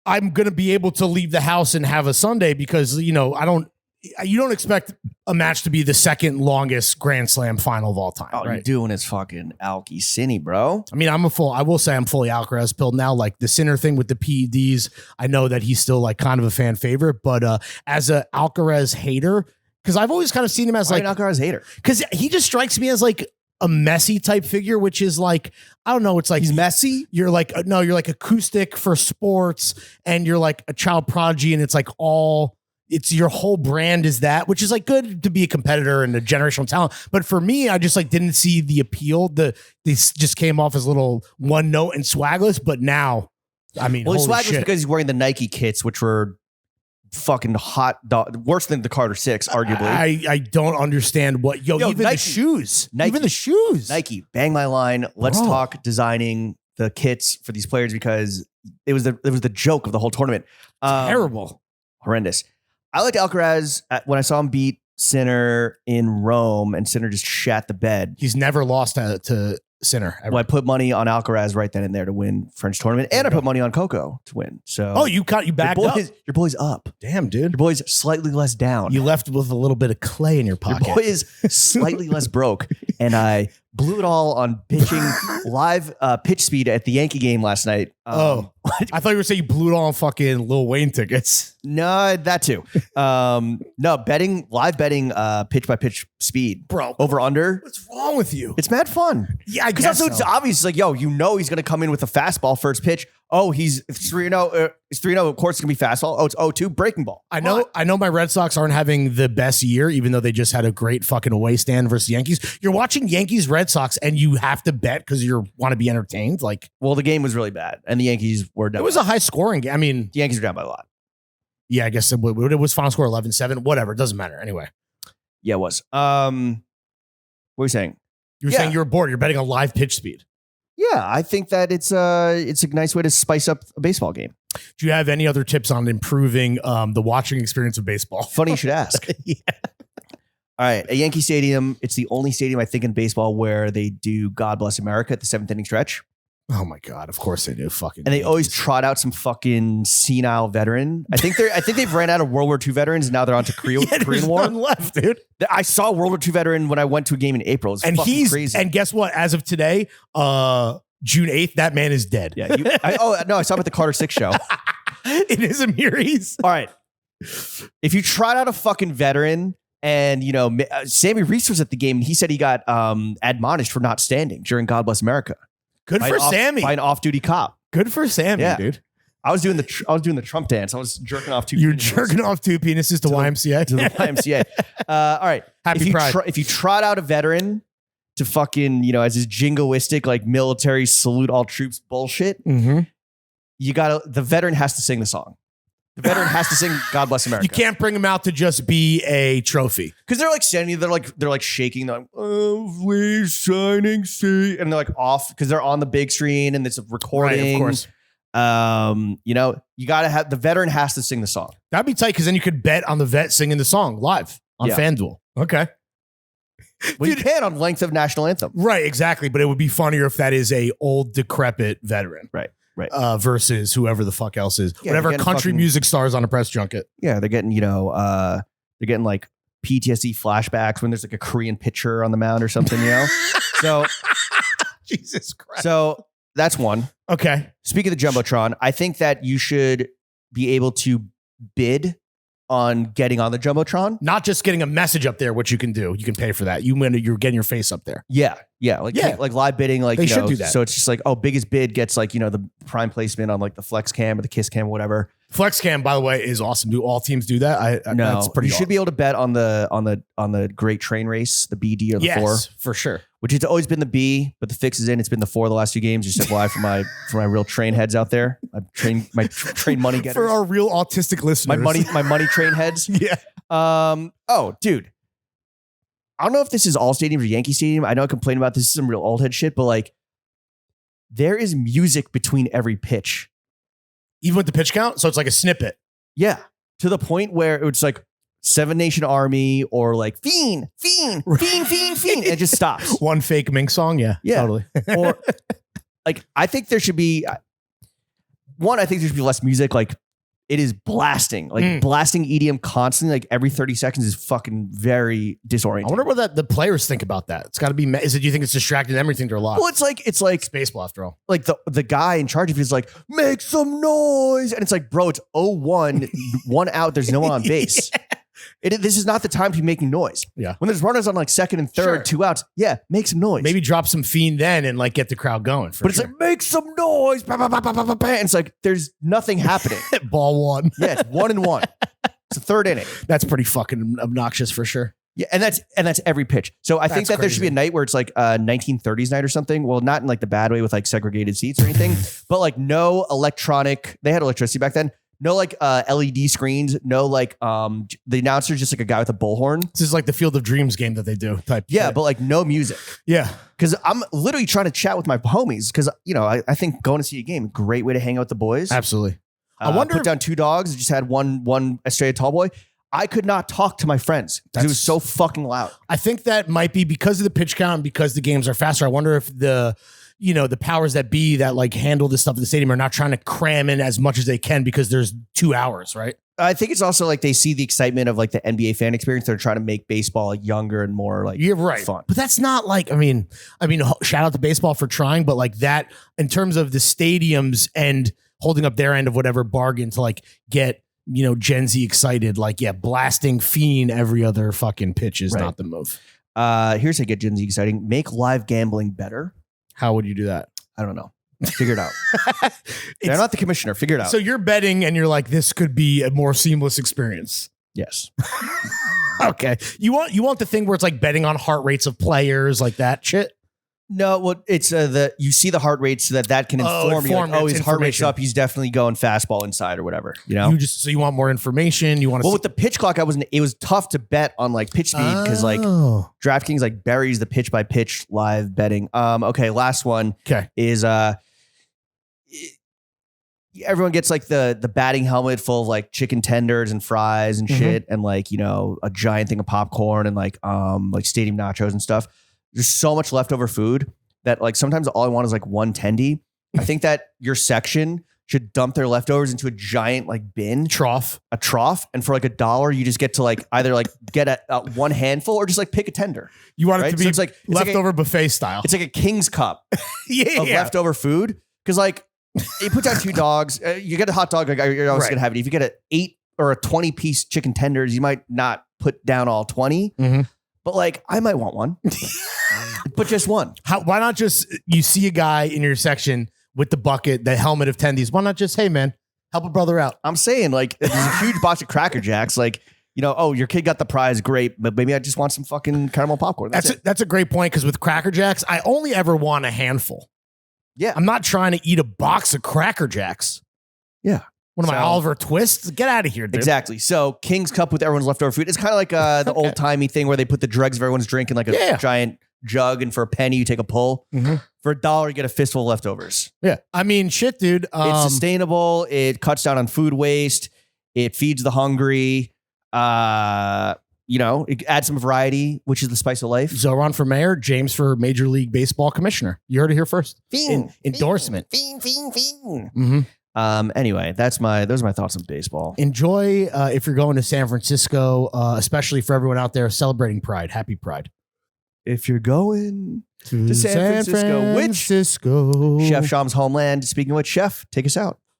I'm going to be able to leave the house and have a Sunday because, you don't expect a match to be the second longest Grand Slam final of all time. All right? you're doing is fucking Alky Cine, bro. I mean, I will say I'm fully Alcaraz pilled now. Like the Sinner thing with the PEDs, I know that he's still like kind of a fan favorite, but as a Alcaraz hater, because I've always kind of seen him as Like like, an Alcaraz hater. because he just strikes me as like a messy type figure, which is like, I don't know. It's like He's messy. you're like, no, you're like acoustic for sports and you're like a child prodigy. And it's like it's your whole brand is that, which is like good to be a competitor and a generational talent. But for me, I just like didn't see the appeal. These just came off as little one note and swagless. But now, I mean, Well, he's holy swag was shit. because he's wearing the Nike kits, which were fucking hot, worse than the Carter 6, arguably. I don't understand what, Yo, even Nike. the shoes, Nike. even the shoes. Nike, bang my line. Let's Bro. talk designing the kits for these players because it was the joke of the whole tournament. Terrible. Horrendous. I liked Alcaraz when I saw him beat Sinner in Rome, and Sinner just shat the bed. He's never lost to Sinner. Ever. Well, I put money on Alcaraz right then and there to win French tournament, and I put money on Coco to win. So, Oh, you backed up. Your boy's up. Damn, dude. Your boy's slightly less down. You left with a little bit of clay in your Your pocket. boy is slightly less broke, and I blew it all on pitching live pitch speed at the Yankee game last night. I thought you were saying you blew it on fucking Lil Wayne tickets. No, that too. No, live betting, pitch by pitch speed, Bro, over under. what's wrong with you? It's mad fun. Yeah, I Because guess also it's obvious. It's like, yo, you know he's gonna come in with a fastball first pitch. Oh, he's 3-0. It's 3-0. Of course, it's gonna be fastball. Oh, it's 0-2 breaking ball. I know my Red Sox aren't having the best year, even though they just had a great fucking away stand versus Yankees. You're watching Yankees Red Sox and you have to bet because you want to be entertained. Like, Well, the game was really bad, and the Yankees were down. it was a high scoring game. I mean, the Yankees are down by a lot. yeah, I guess it was final score 11-7, whatever. It doesn't matter. Anyway, Yeah, it was. What were you saying? you were Yeah. saying you were bored. You're betting a live pitch speed. Yeah, I think that it's a nice way to spice up a baseball game. Do you have any other tips on improving the watching experience of baseball? Funny you should ask. Yeah. All right, at Yankee Stadium, it's the only stadium I think in baseball where they do God Bless America at the 7th inning stretch. Oh my God. Of course they do. Fucking. And they always Yankees. trot out some fucking senile veteran. I think they've ran out of World War II veterans and now they're on to Korean There's War. none left, dude. I saw a World War II veteran when I went to a game in April. It's And fucking he's crazy. and guess what? As of today, June 8th, that man is dead. Yeah. I saw him at the Carter 6 show. It is a Amiri's. All right. If you trot out a fucking veteran and, Sammy Reese was at the game and he said he got admonished for not standing during God Bless America. Good for Sammy. By an off-duty cop. Good for Sammy, Yeah. dude. I was doing the Trump dance. I was jerking off two. You're penises jerking off two penises to YMCA. to the YMCA. All right. Happy Pride. If you trot out a veteran to fucking, as his jingoistic, like military salute all troops bullshit, Mm-hmm. the veteran has to sing the song. The veteran has to sing God Bless America. You can't bring him out to just be a trophy. Because they're like standing, they're like shaking, they're like, oh, please, shining sea. And they're like off because they're on the big screen and it's a recording. Right, of course. You gotta have the veteran has to sing the song. That'd be tight because then you could bet on the vet singing the song live on Yeah. FanDuel. Okay. Well, you Dude. can on length of national anthem. Right, exactly. But it would be funnier if that is a old decrepit veteran. Right. Versus whoever the fuck else is. Yeah, Whatever they're getting country fucking- music stars on a press junket. Yeah, they're getting, they're getting like PTSD flashbacks when there's like a Korean pitcher on the mound or something, So Jesus Christ. so that's one. Okay. Speaking of the Jumbotron, I think that you should be able to bid on getting on the Jumbotron. Not just getting a message up there, which you can do. You can pay for that. You're getting your face up there. Yeah. Like live bidding, like They should do that. So it's just like, biggest bid gets like, the prime placement on like the flex cam or the kiss cam or whatever. FlexCam, by the way, is awesome. Do all teams do that? No, that's pretty you should be able to bet on the great train race, the BD or the 4, for sure. which it's always been the B, but the fix is in. It's been the 4 the last 2 games. Just FYI for my real train heads out there, train money getters, For our real autistic listeners. my money train heads. Yeah. Oh, dude, I don't know if this is all stadiums or Yankee Stadium. I know I complain about this is some real old head shit, but like there is music between every pitch. Even with the pitch count? So it's like a snippet. Yeah, to the point where it's like 7 Nation Army or like Fiend. And it just stops. One fake Mink song? Yeah. Yeah. Totally. Or like, I think there should be I think there should be less music. Like it is blasting EDM constantly. Like every 30 seconds is fucking very disorienting. I wonder what the players think about that. It's got to be, do you think it's distracting them or you think they're a lot? Well, it's like It's baseball after all. like the guy in charge of it is like, make some noise. And it's like, bro, it's 0-1, 1 out. There's no one on base. This is not the time to be making noise. Yeah. When there's runners on like second and third, Sure. 2 outs. Yeah. Make some noise. Maybe drop some Fiend then and like get the crowd going. But it's like, make some noise. Bah, bah, bah, bah, bah, bah, bah. And it's like, there's nothing happening. ball one. Yeah. It's 1-1. It's the 3rd inning. That's pretty fucking obnoxious for sure. Yeah. And that's every pitch. So I think That's that there should be a night where it's like 1930s night or something. Well, not in like the bad way with like segregated seats or anything, but like no electronic. They had electricity back then. No like LED screens. No like the announcer's just like a guy with a bullhorn. This is like the Field of Dreams game that they do type. Yeah, shit. but like no music. yeah. Because I'm literally trying to chat with my homies. Because I think going to see a game, great way to hang out with the boys. Absolutely. I wonder Put if- down 2 dogs. Just had one Australian tall boy. I could not talk to my friends because it was so fucking loud. I think that might be because of the pitch count and because the games are faster. I wonder if the powers that be that like handle this stuff at the stadium are not trying to cram in as much as they can because there's 2 hours, right? I think it's also like they see the excitement of like the NBA fan experience. They're trying to make baseball younger and more like You're right. fun. But that's not like, I mean, shout out to baseball for trying, but like that in terms of the stadiums and holding up their end of whatever bargain to like get, Gen Z excited, like, yeah, blasting Fiend every other fucking pitch is Right. not the move. Here's how to get Gen Z exciting. Make live gambling better. How would you do that? I don't know. Figure it out. They're not the commissioner. Figure it out. So you're betting and you're like, this could be a more seamless experience. Yes. Okay. You want the thing where it's like betting on heart rates of players, like that shit? No, well, it's you see the heart rate so that can inform you. Like, it's his heart rate's information. up. He's definitely going fastball inside or whatever. So you want more information. You want to. Well, with the pitch clock, it was tough to bet on like pitch speed because like DraftKings like buries the pitch by pitch live betting. Okay, last one Okay. is everyone gets like the batting helmet full of like chicken tenders and fries and shit and like a giant thing of popcorn and like stadium nachos and stuff. There's so much leftover food that like sometimes all I want is like one tendy. I think that your section should dump their leftovers into a giant like bin, a trough, and for like $1, you just get to like either like get a one handful or just like pick a tender. You want it right? to be So it's leftover buffet style. It's like a king's cup yeah. of leftover food because like you put down 2 dogs, you get a hot dog, like you're always Right. gonna have it. If you get an 8 or a 20 piece chicken tenders, you might not put down all 20, but like I might want one, but just one. Why not just you see a guy in your section with the bucket, the helmet of tendies? Why not just, hey man, help a brother out? I'm saying like there's a huge box of Cracker Jacks, like. Oh, your kid got the prize, great, but maybe I just want some fucking caramel popcorn. That's a great point because with Cracker Jacks, I only ever want a handful. Yeah. I'm not trying to eat a box of Cracker Jacks. Yeah. What am I, So- Oliver Twist? Get out of here, dude. Exactly. So King's Cup with everyone's leftover food. It's kind of like the old timey thing where they put the dregs of everyone's drink in like a giant jug, and for a penny you take a pull. For $1 you get a fistful of leftovers. Yeah. I mean, shit, dude. It's sustainable. It cuts down on food waste. It feeds the hungry. It adds some variety, which is the spice of life. Zoran for mayor, James for Major League Baseball commissioner. You heard it here first. Endorsement. Anyway, those are my thoughts on baseball. Enjoy if you're going to San Francisco, especially for everyone out there celebrating Pride. Happy Pride. If you're going to San Francisco, which Francisco. Chef Sham's homeland. Speaking of which, Chef, take us out.